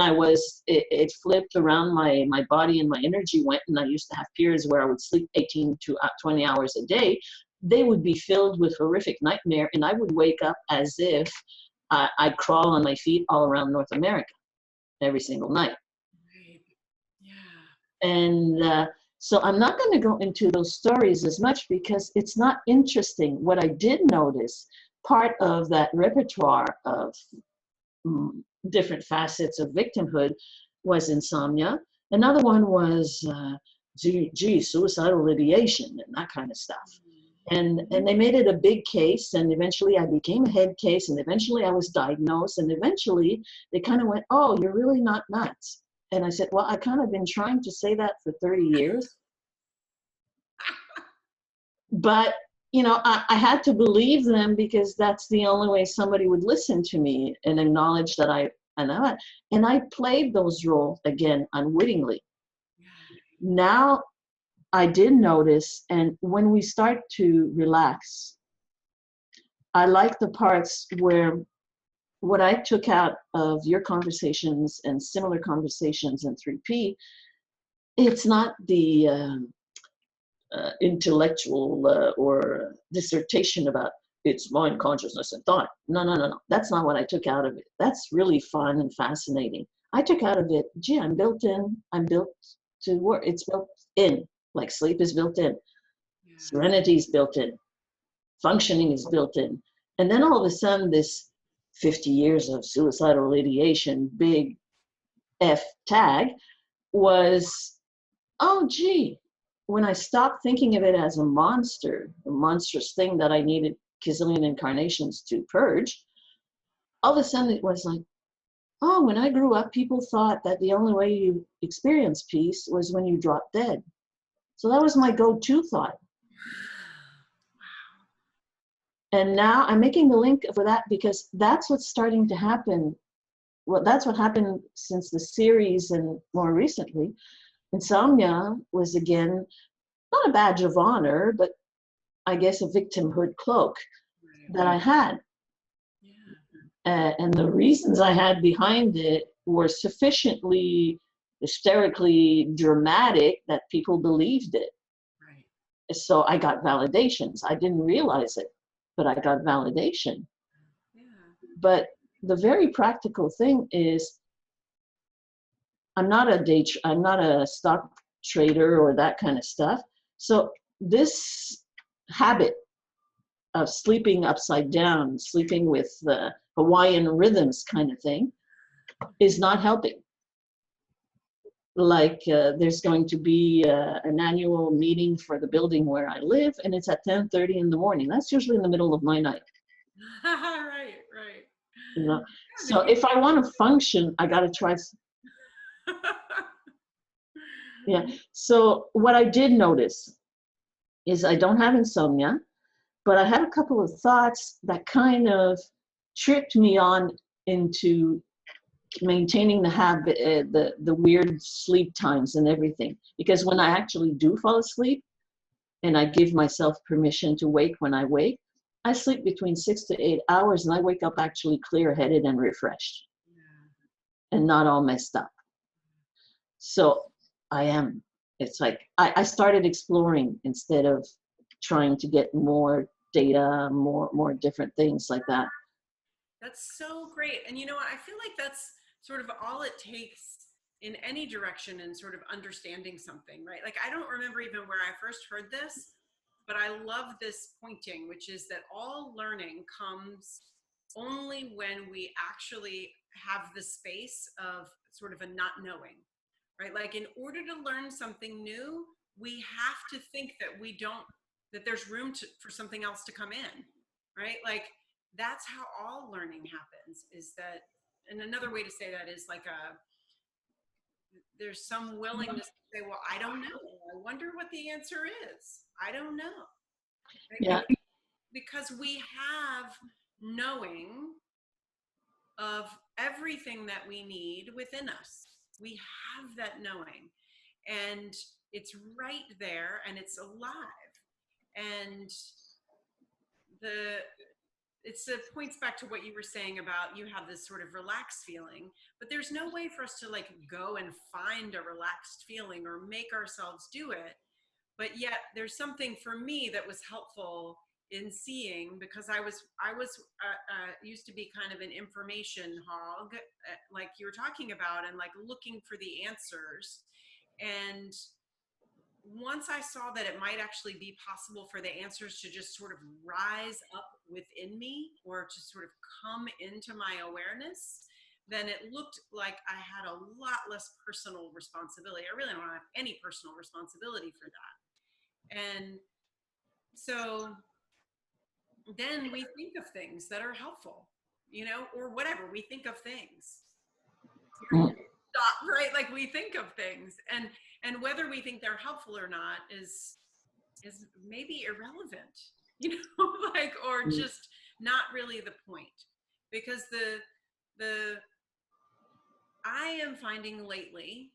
S3: it flipped around, my body and my energy went, and I used to have periods where I would sleep 18 to 20 hours a day. They would be filled with horrific nightmare, and I would wake up as if I'd crawl on my feet all around North America every single night. And so I'm not going to go into those stories as much because it's not interesting. What I did notice, part of that repertoire of different facets of victimhood was insomnia. Another one was, suicidal ideation and that kind of stuff. And they made it a big case, and eventually I became a head case, and eventually I was diagnosed, and eventually they kind of went, oh, you're really not nuts. And I said, well, I kind of been trying to say that for 30 years. But, I had to believe them because that's the only way somebody would listen to me and acknowledge that and I played those roles again unwittingly. Now I did notice, and when we start to relax, I like the parts where what I took out of your conversations and similar conversations in 3P, it's not the intellectual or dissertation about it's mind, consciousness, and thought. No. That's not what I took out of it. That's really fun and fascinating. I took out of it, gee, I'm built to work. It's built in, like sleep is built in. Yeah. Serenity is built in. Functioning is built in. And then all of a sudden, this 50 years of suicidal ideation, big F tag, was, oh, gee, when I stopped thinking of it as a monstrous thing that I needed gazillion incarnations to purge, all of a sudden it was like, oh, when I grew up, people thought that the only way you experience peace was when you drop dead. So that was my go-to thought. And now I'm making the link for that because that's what's starting to happen. Well, that's what happened since the series and more recently. Insomnia was, again, not a badge of honor, but I guess a victimhood cloak that I had. And the reasons I had behind it were sufficiently hysterically dramatic that people believed it. Right. So I got validations. I didn't realize it, but I got validation. Yeah. But the very practical thing is, I'm not a stock trader or that kind of stuff. So this habit of sleeping upside down, sleeping with the Hawaiian rhythms kind of thing, is not helping. Like there's going to be an annual meeting for the building where I live, and it's at 10:30 in the morning. That's usually in the middle of my night.
S2: Right.
S3: So if I want to function, I got to try. Yeah. So what I did notice is I don't have insomnia, but I had a couple of thoughts that kind of tripped me on into maintaining the habit, the weird sleep times and everything. Because when I actually do fall asleep and I give myself permission to wake when I wake, I sleep between 6 to 8 hours and I wake up actually clear-headed and refreshed and not all messed up. So it's like I started exploring instead of trying to get more data, more different things like that.
S2: That's so great. And I feel like that's sort of all it takes in any direction in sort of understanding something, right? Like I don't remember even where I first heard this, but I love this pointing, which is that all learning comes only when we actually have the space of sort of a not knowing, right? Like in order to learn something new, we have to think that there's room for something else to come in, right? Like that's how all learning happens, is that, and another way to say that is like there's some willingness to say, well, I don't know. I wonder what the answer is. I don't know. Right?
S3: Yeah.
S2: Because we have knowing of everything that we need within us. We have that knowing, and it's right there, and it's alive. And it points back to what you were saying about you have this sort of relaxed feeling, but there's no way for us to like go and find a relaxed feeling or make ourselves do it. But yet there's something for me that was helpful in seeing, because I was used to be kind of an information hog, like you were talking about, and like looking for the answers. And once I saw that it might actually be possible for the answers to just sort of rise up within me, or to sort of come into my awareness, then it looked like I had a lot less personal responsibility. I really don't have any personal responsibility for that. And so then we think of things that are helpful, or whatever, we think of things. Stop, right? Like we think of things, and whether we think they're helpful or not is maybe irrelevant, like, or just not really the point. Because I am finding lately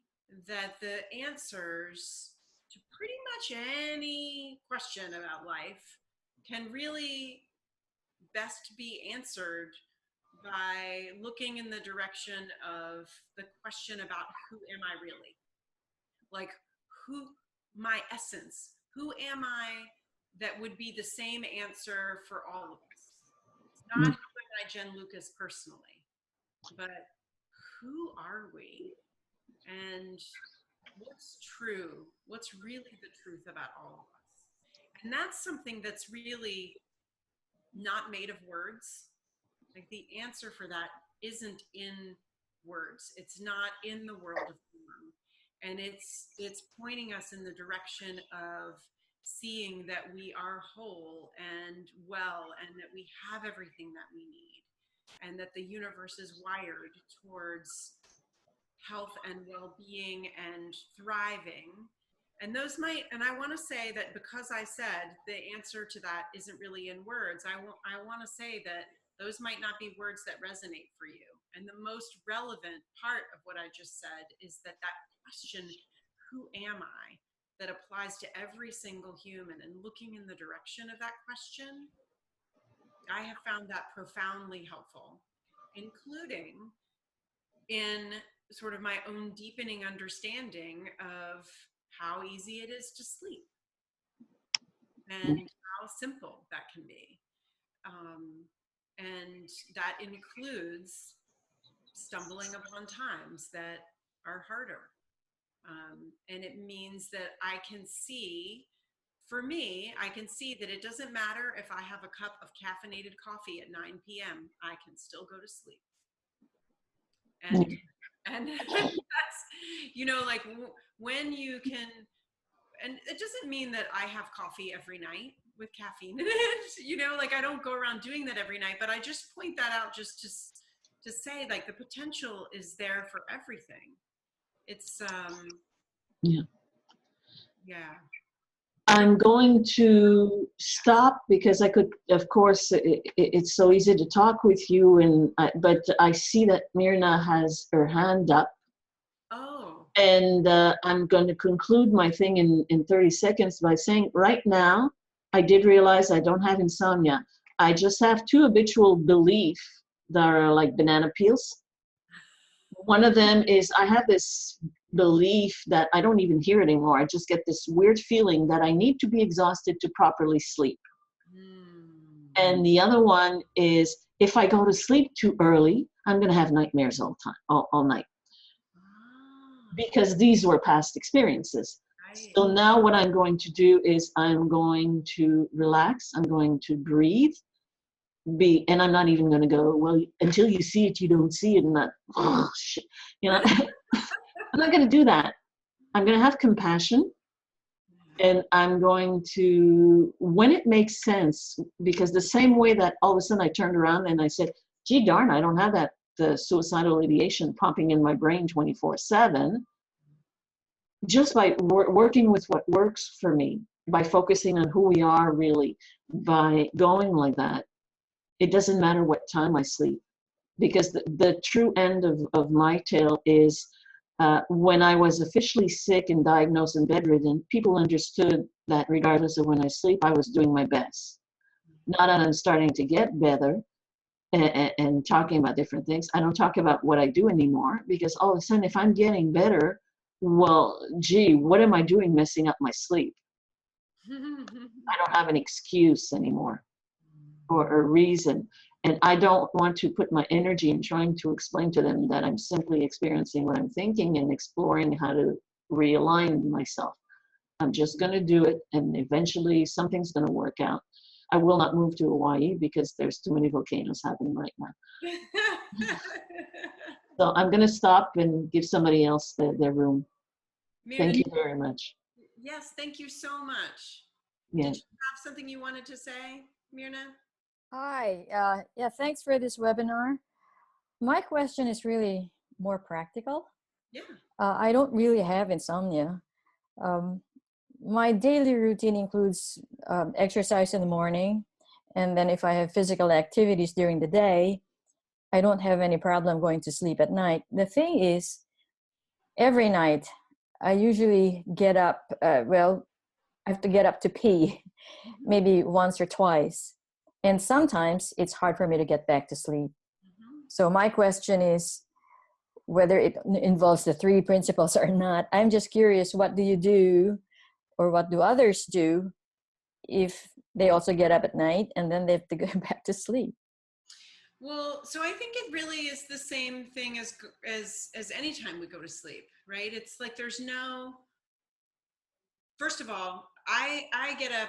S2: that the answers to pretty much any question about life can really best be answered by looking in the direction of the question about who am I really? Like my essence, who am I that would be the same answer for all of us? Not who am I, Jen Lucas, personally, but who are we? And what's true? What's really the truth about all of us? And that's something that's really not made of words. Like the answer for that isn't in words. It's not in the world of form. And it's pointing us in the direction of seeing that we are whole and well, and that we have everything that we need, and that the universe is wired towards health and well-being and thriving. And I want to say that, because I said the answer to that isn't really in words, I want to say that those might not be words that resonate for you. And the most relevant part of what I just said is that question, who am I, that applies to every single human, and looking in the direction of that question, I have found that profoundly helpful, including in sort of my own deepening understanding of how easy it is to sleep and how simple that can be. And that includes stumbling upon times that are harder. And it means that I can see that it doesn't matter if I have a cup of caffeinated coffee at 9 p.m. I can still go to sleep. And that's, like when you can, and it doesn't mean that I have coffee every night with caffeine in it, like I don't go around doing that every night, but I just point that out just to say, like, the potential is there for everything. It's, yeah.
S3: I'm going to stop, because I could, of course, it's so easy to talk with you, but I see that Myrna has her hand up.
S2: Oh.
S3: And I'm going to conclude my thing in 30 seconds by saying, right now, I did realize I don't have insomnia. I just have two habitual beliefs that are like banana peels. One of them is I have this belief that I don't even hear it anymore. I just get this weird feeling that I need to be exhausted to properly sleep. And the other one is if I go to sleep too early, I'm going to have nightmares all night. Because these were past experiences. Right. So now what I'm going to do is I'm going to relax. I'm going to breathe. and I'm not even going to go, well, until you see it, you don't see it. And that, oh, shit. You know, I'm not going to do that. I'm going to have compassion. And I'm going to, when it makes sense, because the same way that all of a sudden I turned around and I said, gee darn, I don't have that the suicidal ideation pumping in my brain 24/7. Just by working with what works for me, by focusing on who we are really, by going like that, it doesn't matter what time I sleep. Because the true end of my tale is when I was officially sick and diagnosed and bedridden, people understood that regardless of when I sleep, I was doing my best. Now that I'm starting to get better and talking about different things, I don't talk about what I do anymore, because all of a sudden, if I'm getting better, well, gee, what am I doing messing up my sleep? I don't have an excuse anymore or a reason. And I don't want to put my energy in trying to explain to them that I'm simply experiencing what I'm thinking and exploring how to realign myself. I'm just going to do it, and eventually something's going to work out. I will not move to Hawaii because there's too many volcanoes happening right now. So I'm going to stop and give somebody else their room. Thank you very much.
S2: Yes, thank you so much.
S3: Yeah.
S2: Did you have something you wanted to say, Myrna?
S4: Hi. Yeah, thanks for this webinar. My question is really more practical.
S2: Yeah.
S4: I don't really have insomnia. My daily routine includes exercise in the morning, and then if I have physical activities during the day, I don't have any problem going to sleep at night. The thing is, every night I usually get up, well, I have to get up to pee maybe once or twice. And sometimes it's hard for me to get back to sleep. So my question is, whether it involves the three principles or not, I'm just curious, what do you do, or what do others do if they also get up at night and then they have to go back to sleep?
S2: Well, so I think it really is the same thing as any time we go to sleep, right? It's like there's no, first of all, I get up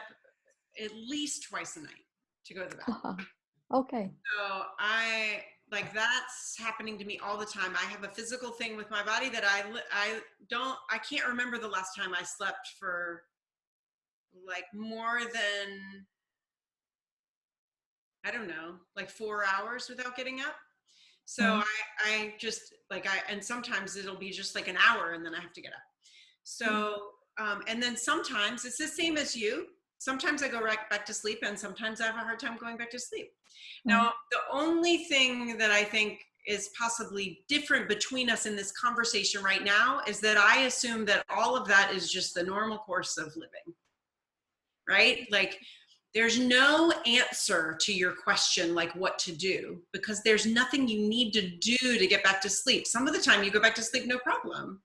S2: at least twice a night to go to the bed.
S4: Okay.
S2: So like that's happening to me all the time. I have a physical thing with my body that I can't remember the last time I slept for like more than, I don't know, like 4 hours without getting up. So I just like, and sometimes it'll be just like an hour and then I have to get up. So, and then sometimes it's the same as you. Sometimes I go right back to sleep, and sometimes I have a hard time going back to sleep. Now, the only thing that I think is possibly different between us in this conversation right now is that I assume that all of that is just the normal course of living, right? Like there's no answer to your question, like what to do, because there's nothing you need to do to get back to sleep. Some of the time you go back to sleep, no problem.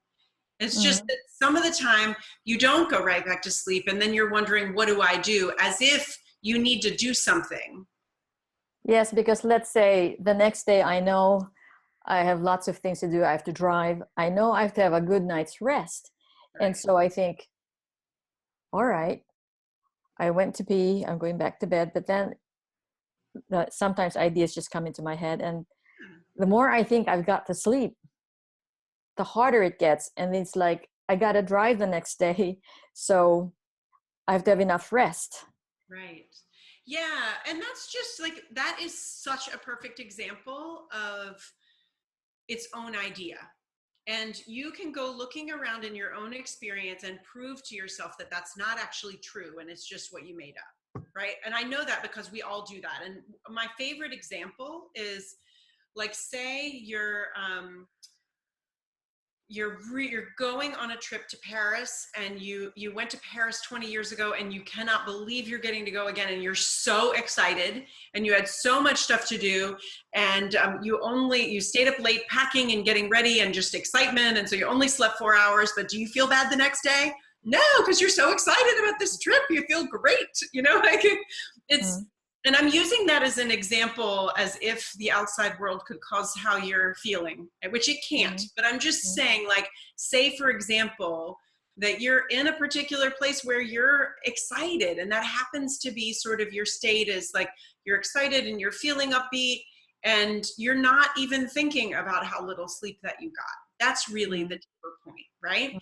S2: It's just that some of the time you don't go right back to sleep, and then you're wondering, what do I do? As if you need to do something.
S4: Yes, because let's say the next day I know I have lots of things to do. I have to drive. I know I have to have a good night's rest. Right. And so I think, all right, I went to pee, I'm going back to bed. But then sometimes ideas just come into my head. And the more I think I've got to sleep, the harder it gets. And it's like, I got to drive the next day. So I have to have enough rest.
S2: Right. Yeah. And that's just like, that is such a perfect example of its own idea. And you can go looking around in your own experience and prove to yourself that that's not actually true. And it's just what you made up. Right. And I know that because we all do that. And my favorite example is like, say you're going on a trip to Paris, and you went to Paris 20 years ago, and you cannot believe you're getting to go again, and you're so excited, and you had so much stuff to do, and you stayed up late packing and getting ready and just excitement, and so you only slept 4 hours. But do you feel bad the next day? No, because you're so excited about this trip. You feel great, like it's and I'm using that as an example, as if the outside world could cause how you're feeling, which it can't. But I'm just saying, like, say, for example, that you're in a particular place where you're excited, and that happens to be sort of your state, is like you're excited and you're feeling upbeat and you're not even thinking about how little sleep that you got. That's really the deeper point, right?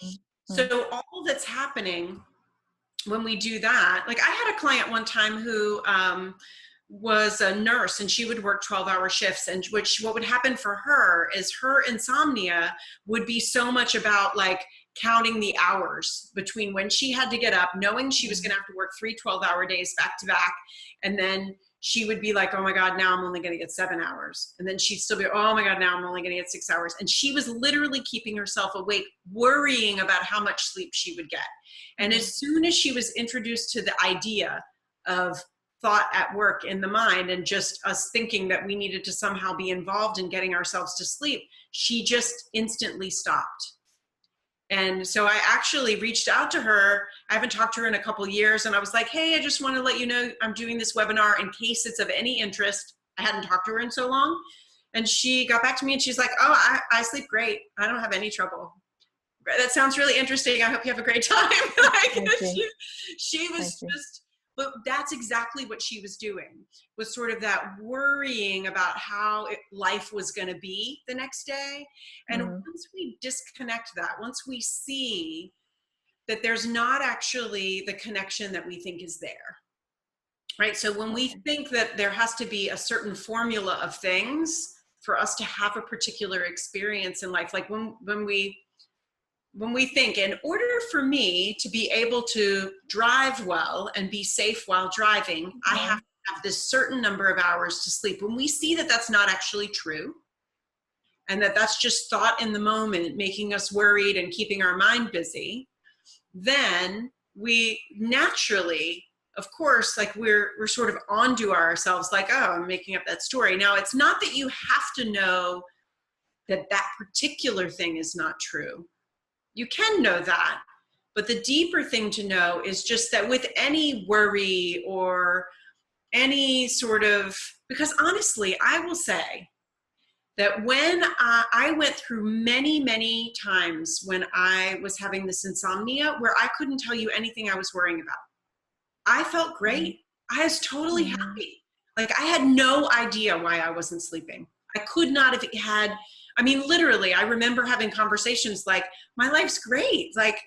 S2: So all that's happening when we do that, like I had a client one time who was a nurse, and she would work 12-hour shifts, and what would happen for her is her insomnia would be so much about like counting the hours between when she had to get up, knowing she was going to have to work 3 12-hour days back to back, and then she would be like, oh my God, now I'm only going to get 7 hours. And then she'd still be, oh my God, now I'm only going to get 6 hours. And she was literally keeping herself awake, worrying about how much sleep she would get. And as soon as she was introduced to the idea of thought at work in the mind, and just us thinking that we needed to somehow be involved in getting ourselves to sleep, she just instantly stopped. And so I actually reached out to her. I haven't talked to her in a couple of years. And I was like, hey, I just want to let you know I'm doing this webinar in case it's of any interest. I hadn't talked to her in so long. And she got back to me and she's like, oh, I sleep great. I don't have any trouble. That sounds really interesting. I hope you have a great time. Like, she was just, but that's exactly what she was doing, was sort of that worrying about how life was going to be the next day. And once we disconnect that, once we see that there's not actually the connection that we think is there, right? So when we think that there has to be a certain formula of things for us to have a particular experience in life, like when we think, in order for me to be able to drive well and be safe while driving, I have to have this certain number of hours to sleep. When we see that that's not actually true, and that that's just thought in the moment, making us worried and keeping our mind busy, then we naturally, of course, like we're sort of onto ourselves, like, oh, I'm making up that story. Now, it's not that you have to know that that particular thing is not true. You can know that, but the deeper thing to know is just that with any worry or any sort of, because honestly, I will say that when I went through many, many times when I was having this insomnia where I couldn't tell you anything I was worrying about. I felt great. I was totally happy. Like I had no idea why I wasn't sleeping. I could not have had, I mean, literally, I remember having conversations like, my life's great. Like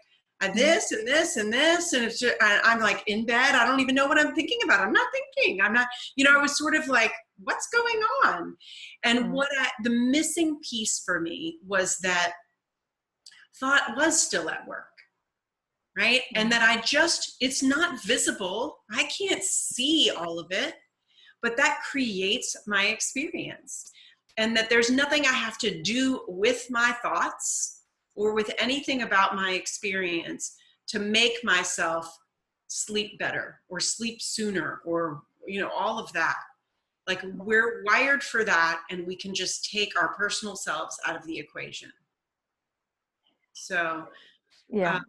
S2: this and this and this. And it's just, I'm like in bed. I don't even know what I'm thinking about. I'm not thinking. I'm not, I was sort of like, what's going on? And the missing piece for me was that thought was still at work. Right? And that it's not visible. I can't see all of it, but that creates my experience. And that there's nothing I have to do with my thoughts or with anything about my experience to make myself sleep better or sleep sooner or, all of that. Like we're wired for that, and we can just take our personal selves out of the equation. So,
S4: Yeah.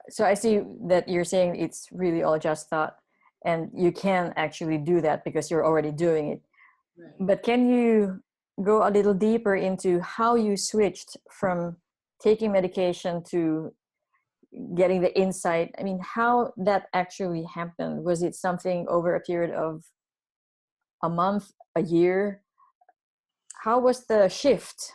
S4: So I see that you're saying it's really all just thought, and you can actually do that because you're already doing it.
S2: right.
S4: But can you go a little deeper into how you switched from taking medication to getting the insight? I mean, how that actually happened? Was it something over a period of a month, a year? How was the shift?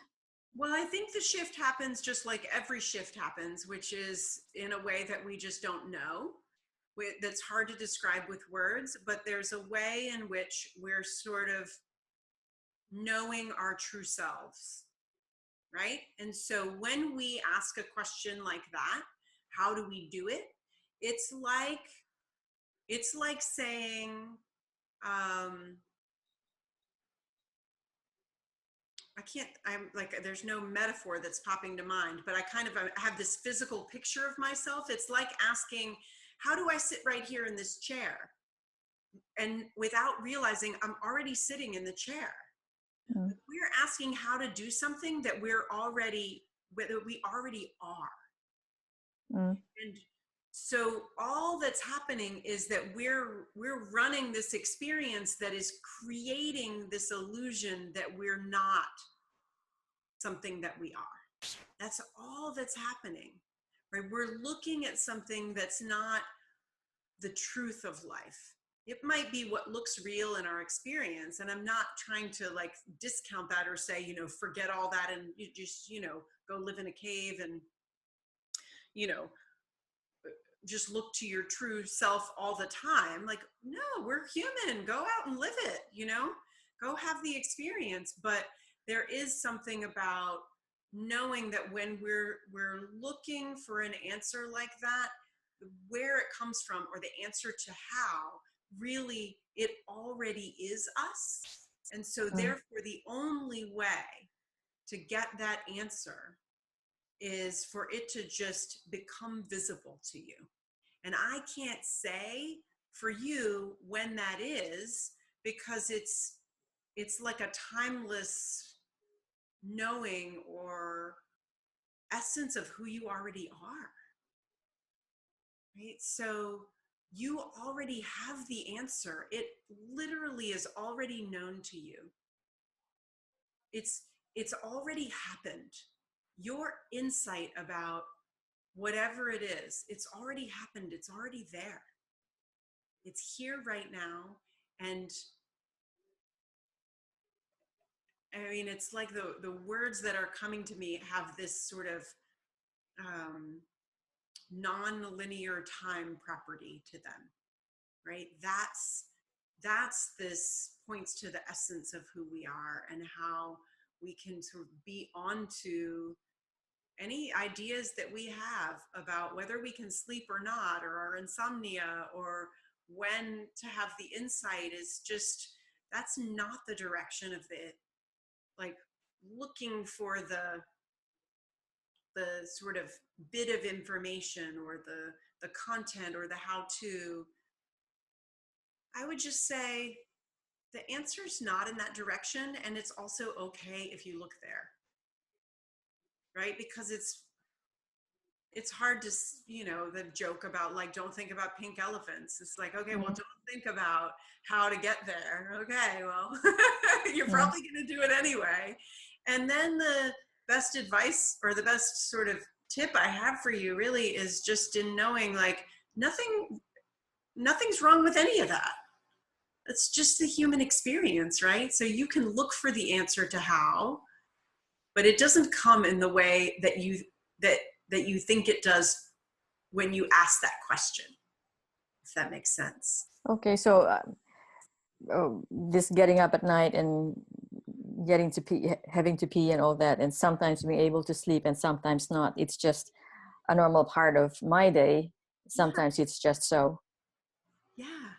S2: Well, I think the shift happens just like every shift happens, which is in a way that we just don't know. That's hard to describe with words, but there's a way in which we're sort of knowing our true selves, right? And so when we ask a question like that, how do we do it? It's like saying, I'm like, there's no metaphor that's popping to mind, but I kind of have this physical picture of myself. It's like asking, how do I sit right here in this chair? And without realizing I'm already sitting in the chair. We're asking how to do something that we already are. And so all that's happening is that we're running this experience that is creating this illusion that we're not something that we are. That's all that's happening. right? We're looking at something that's not the truth of life. It might be what looks real in our experience. And I'm not trying to like discount that or say, you know, forget all that and you just, you know, go live in a cave and, you know, just look to your true self all the time. Like, no, we're human. Go out and live it, you know, go have the experience. But there is something about knowing that when we're looking for an answer like that, where it comes from or the answer to how, really it already is us. And so therefore the only way to get that answer is for it to just become visible to you. And I can't say for you when that is, because it's like a timeless knowing or essence of who you already are. Right? So you already have the answer. It literally is already known to you. It's already happened. Your insight about whatever it is, it's already happened. It's already there. It's here right now. And I mean, it's like the words that are coming to me have this sort of non-linear time property to them, right? That's this points to the essence of who we are and how we can sort of be onto any ideas that we have about whether we can sleep or not, or our insomnia, or when to have the insight is just, that's not the direction of the, like looking for the sort of bit of information or the content or the how to. I would just say the answer is not in that direction, and it's also okay if you look there, right? Because it's hard to, you know, the joke about like, don't think about pink elephants. It's like, okay, well, don't think about how to get there. Okay, well, you're probably going to do it anyway. And then the best advice or the best sort of tip I have for you really is just in knowing like nothing's wrong with any of that. It's just the human experience, right? So you can look for the answer to how, but it doesn't come in the way that you think it does when you ask that question, if that makes sense.
S4: Okay, so this getting up at night and getting to pee, having to pee and all that, and sometimes being able to sleep and sometimes not, it's just a normal part of my day. Sometimes it's just so.
S2: Yeah.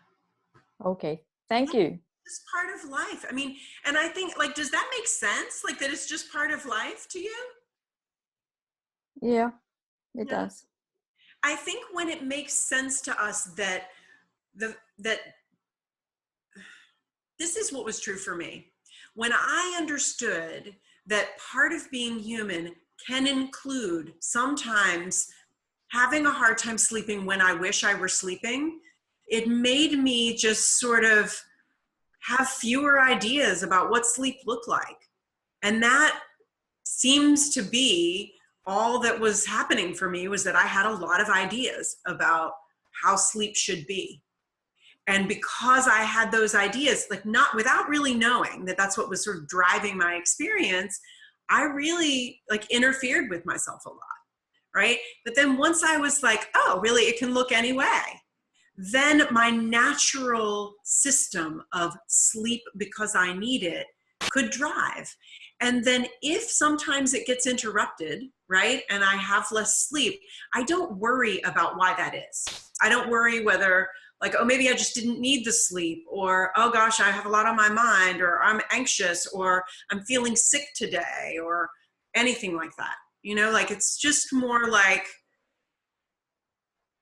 S4: Okay, thank you.
S2: It's part of life. I mean, and I think like, does that make sense? Like that it's just part of life to you?
S4: Yeah, it does.
S2: I think when it makes sense to us that this is what was true for me. When I understood that part of being human can include sometimes having a hard time sleeping when I wish I were sleeping, it made me just sort of have fewer ideas about what sleep looked like. And that seems to be all that was happening for me, was that I had a lot of ideas about how sleep should be. And because I had those ideas, like not without really knowing that that's what was sort of driving my experience, I really like interfered with myself a lot, right? But then once I was like, oh, really, it can look any way, then my natural system of sleep because I need it could drive. And then if sometimes it gets interrupted, right, and I have less sleep, I don't worry about why that is. I don't worry whether like, oh, maybe I just didn't need the sleep, or, oh gosh, I have a lot on my mind, or I'm anxious, or I'm feeling sick today, or anything like that. You know, like it's just more like,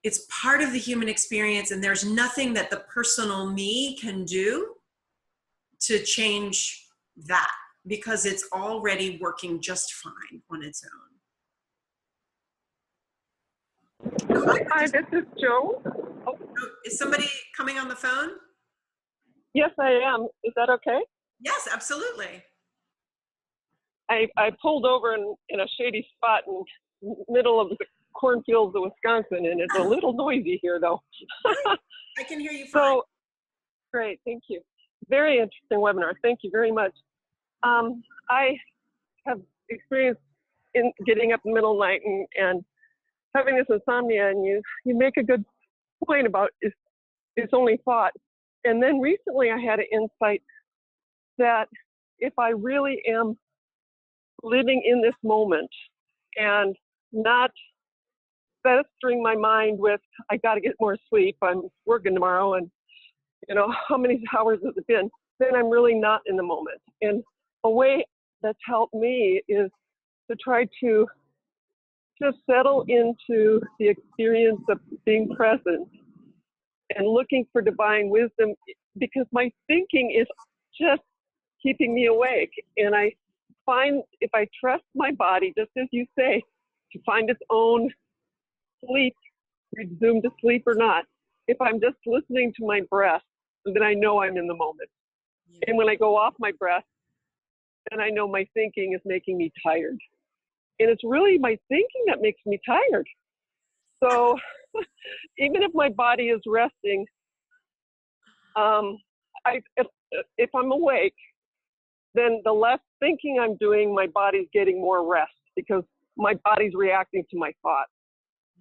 S2: it's part of the human experience, and there's nothing that the personal me can do to change that, because it's already working just fine on its own.
S5: Hi, this is Joe.
S2: Is somebody coming on the phone?
S5: Yes, I am. Is that okay?
S2: Yes, absolutely.
S5: I pulled over in a shady spot in the middle of the cornfields of Wisconsin, and it's a little noisy here, though.
S2: I can hear you fine.
S5: So, great, thank you. Very interesting webinar. Thank you very much. I have experience in getting up in the middle of the night and having this insomnia, and you make a good point about it's only thought. And then recently I had an insight that if I really am living in this moment and not festering my mind with, I got to get more sleep, I'm working tomorrow, and how many hours has it been, then I'm really not in the moment. And a way that's helped me is to try to just settle into the experience of being present and looking for divine wisdom, because my thinking is just keeping me awake. And I find if I trust my body, just as you say, to find its own sleep, resume to sleep or not, if I'm just listening to my breath, then I know I'm in the moment.
S2: Yeah.
S5: And when I go off my breath, then I know my thinking is making me tired. And it's really my thinking that makes me tired. So even if my body is resting, if I'm awake, then the less thinking I'm doing, my body's getting more rest because my body's reacting to my thoughts.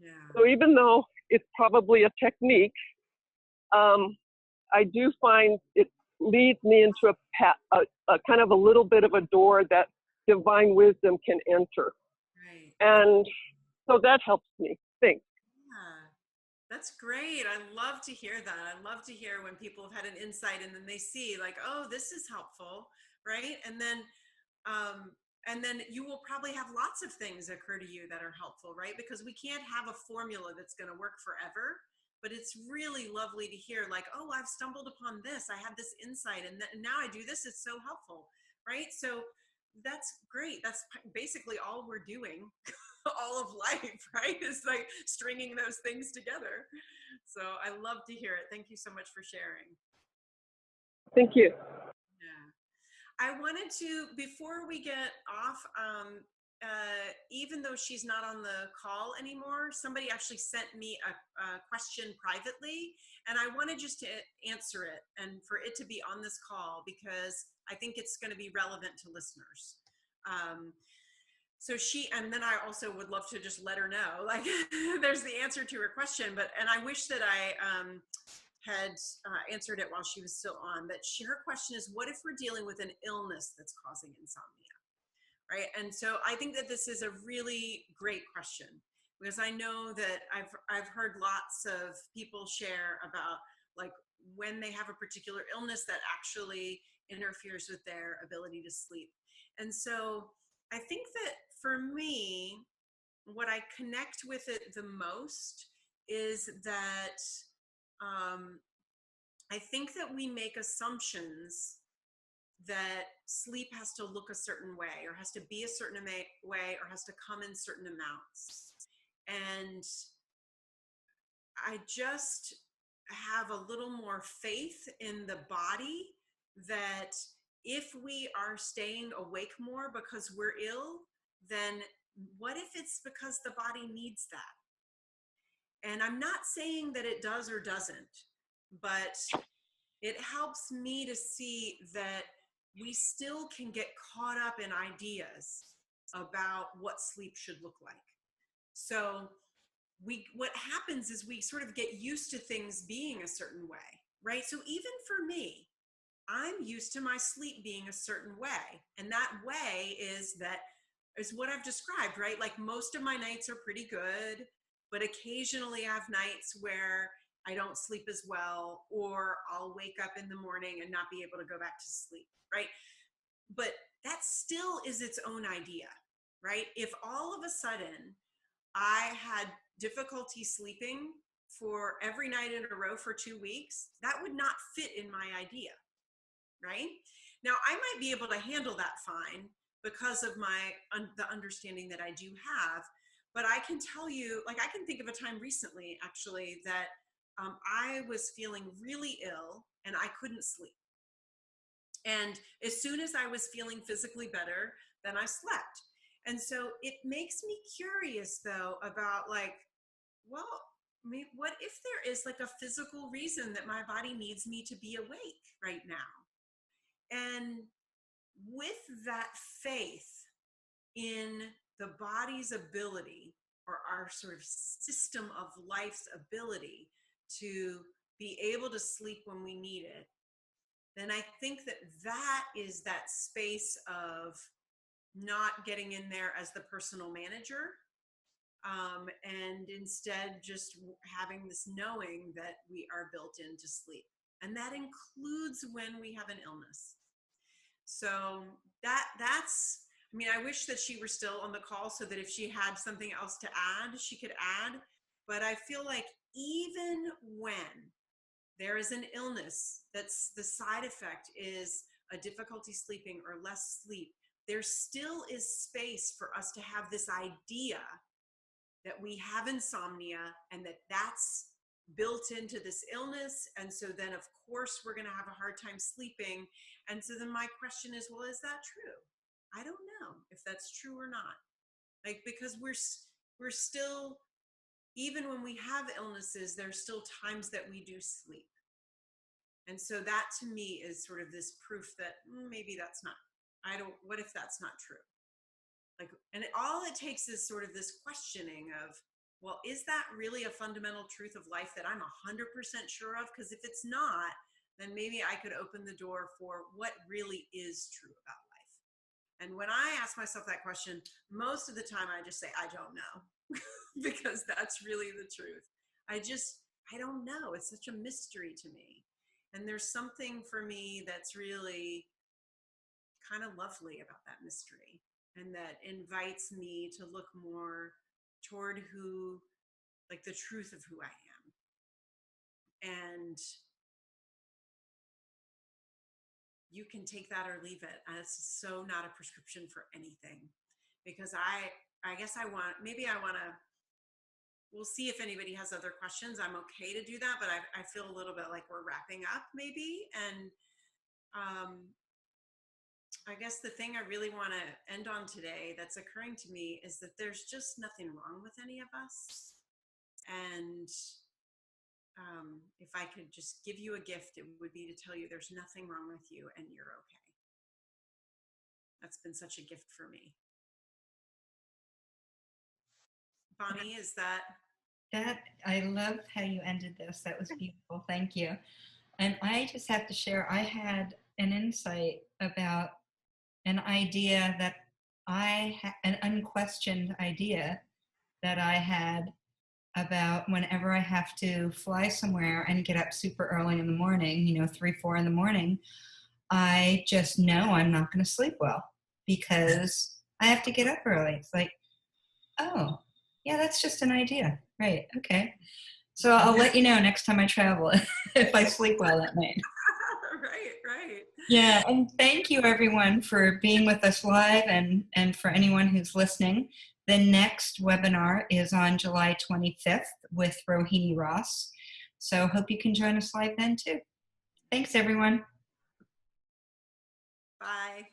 S2: Yeah.
S5: So even though it's probably a technique, I do find it leads me into a kind of a little bit of a door that divine wisdom can enter.
S2: Right.
S5: And so that helps me think.
S2: Yeah. That's great. I love to hear that. I love to hear when people have had an insight and then they see like, oh, this is helpful, right? And then you will probably have lots of things occur to you that are helpful, right? Because we can't have a formula that's going to work forever. But it's really lovely to hear like, oh, I've stumbled upon this. I had this insight and now I do this. It's so helpful, right? So that's great. That's basically all we're doing all of life, right? It's like stringing those things together. So I love to hear it. Thank you so much for sharing.
S5: Thank you.
S2: Yeah. I wanted to, before we get off, even though she's not on the call anymore, somebody actually sent me a question privately, and I wanted just to answer it and for it to be on this call because I think it's going to be relevant to listeners. And then I also would love to just let her know, like, there's the answer to her question, and I wish that I had answered it while she was still on, but her question is, what if we're dealing with an illness that's causing insomnia? Right. And so I think that this is a really great question because I know that I've heard lots of people share about like when they have a particular illness that actually interferes with their ability to sleep. And so I think that for me, what I connect with it the most is that I think that we make assumptions that sleep has to look a certain way or has to be a certain way or has to come in certain amounts. And I just have a little more faith in the body that if we are staying awake more because we're ill, then what if it's because the body needs that? And I'm not saying that it does or doesn't, but it helps me to see that we still can get caught up in ideas about what sleep should look like. So what happens is we sort of get used to things being a certain way, right? So even for me, I'm used to my sleep being a certain way. And that way is what I've described, right? Like most of my nights are pretty good, but occasionally I have nights where I don't sleep as well, or I'll wake up in the morning and not be able to go back to sleep, right? But that still is its own idea, right? If all of a sudden I had difficulty sleeping for every night in a row for 2 weeks, that would not fit in my idea, right? Now, I might be able to handle that fine because of the understanding that I do have, but I can tell you, like I can think of a time recently, actually, that I was feeling really ill and I couldn't sleep. And as soon as I was feeling physically better, then I slept. And so it makes me curious though about like, well, what if there is like a physical reason that my body needs me to be awake right now? And with that faith in the body's ability, or our sort of system of life's ability to be able to sleep when we need it, then I think that that is that space of not getting in there as the personal manager, and instead just having this knowing that we are built into sleep. And that includes when we have an illness. So that's, I mean, I wish that she were still on the call so that if she had something else to add, she could add. But I feel like even when there is an illness that's the side effect is a difficulty sleeping or less sleep, there still is space for us to have this idea that we have insomnia and that that's built into this illness. And so then of course we're going to have a hard time sleeping. And so then my question is, well, is that true? I don't know if that's true or not. Like, because we're still, even when we have illnesses, there's still times that we do sleep. And so that to me is sort of this proof that maybe that's not, what if that's not true? Like, and all it takes is sort of this questioning of, well, is that really a fundamental truth of life that I'm 100% sure of? Because if it's not, then maybe I could open the door for what really is true about life. And when I ask myself that question, most of the time I just say, I don't know, because that's really the truth. I don't know. It's such a mystery to me. And there's something for me that's really kind of lovely about that mystery, and that invites me to look more toward who, like the truth of who I am. And you can take that or leave it. It's so not a prescription for anything, because I guess we'll see if anybody has other questions. I'm okay to do that, but I feel a little bit like we're wrapping up maybe. And I guess the thing I really want to end on today that's occurring to me is that there's just nothing wrong with any of us. And if I could just give you a gift, it would be to tell you there's nothing wrong with you and you're okay. That's been such a gift for me. Bonnie, is that?
S1: I love how you ended this. That was beautiful. Thank you. And I just have to share, I had an insight about an idea that an unquestioned idea that I had about whenever I have to fly somewhere and get up super early in the morning, 3, 4 in the morning, I just know I'm not going to sleep well because I have to get up early. It's like, oh, yeah, that's just an idea. Right. Okay. So I'll let you know next time I travel if I sleep well at night.
S2: Right.
S1: Yeah, and thank you everyone for being with us live, and for anyone who's listening. The next webinar is on July 25th with Rohini Ross. So hope you can join us live then too. Thanks everyone.
S2: Bye.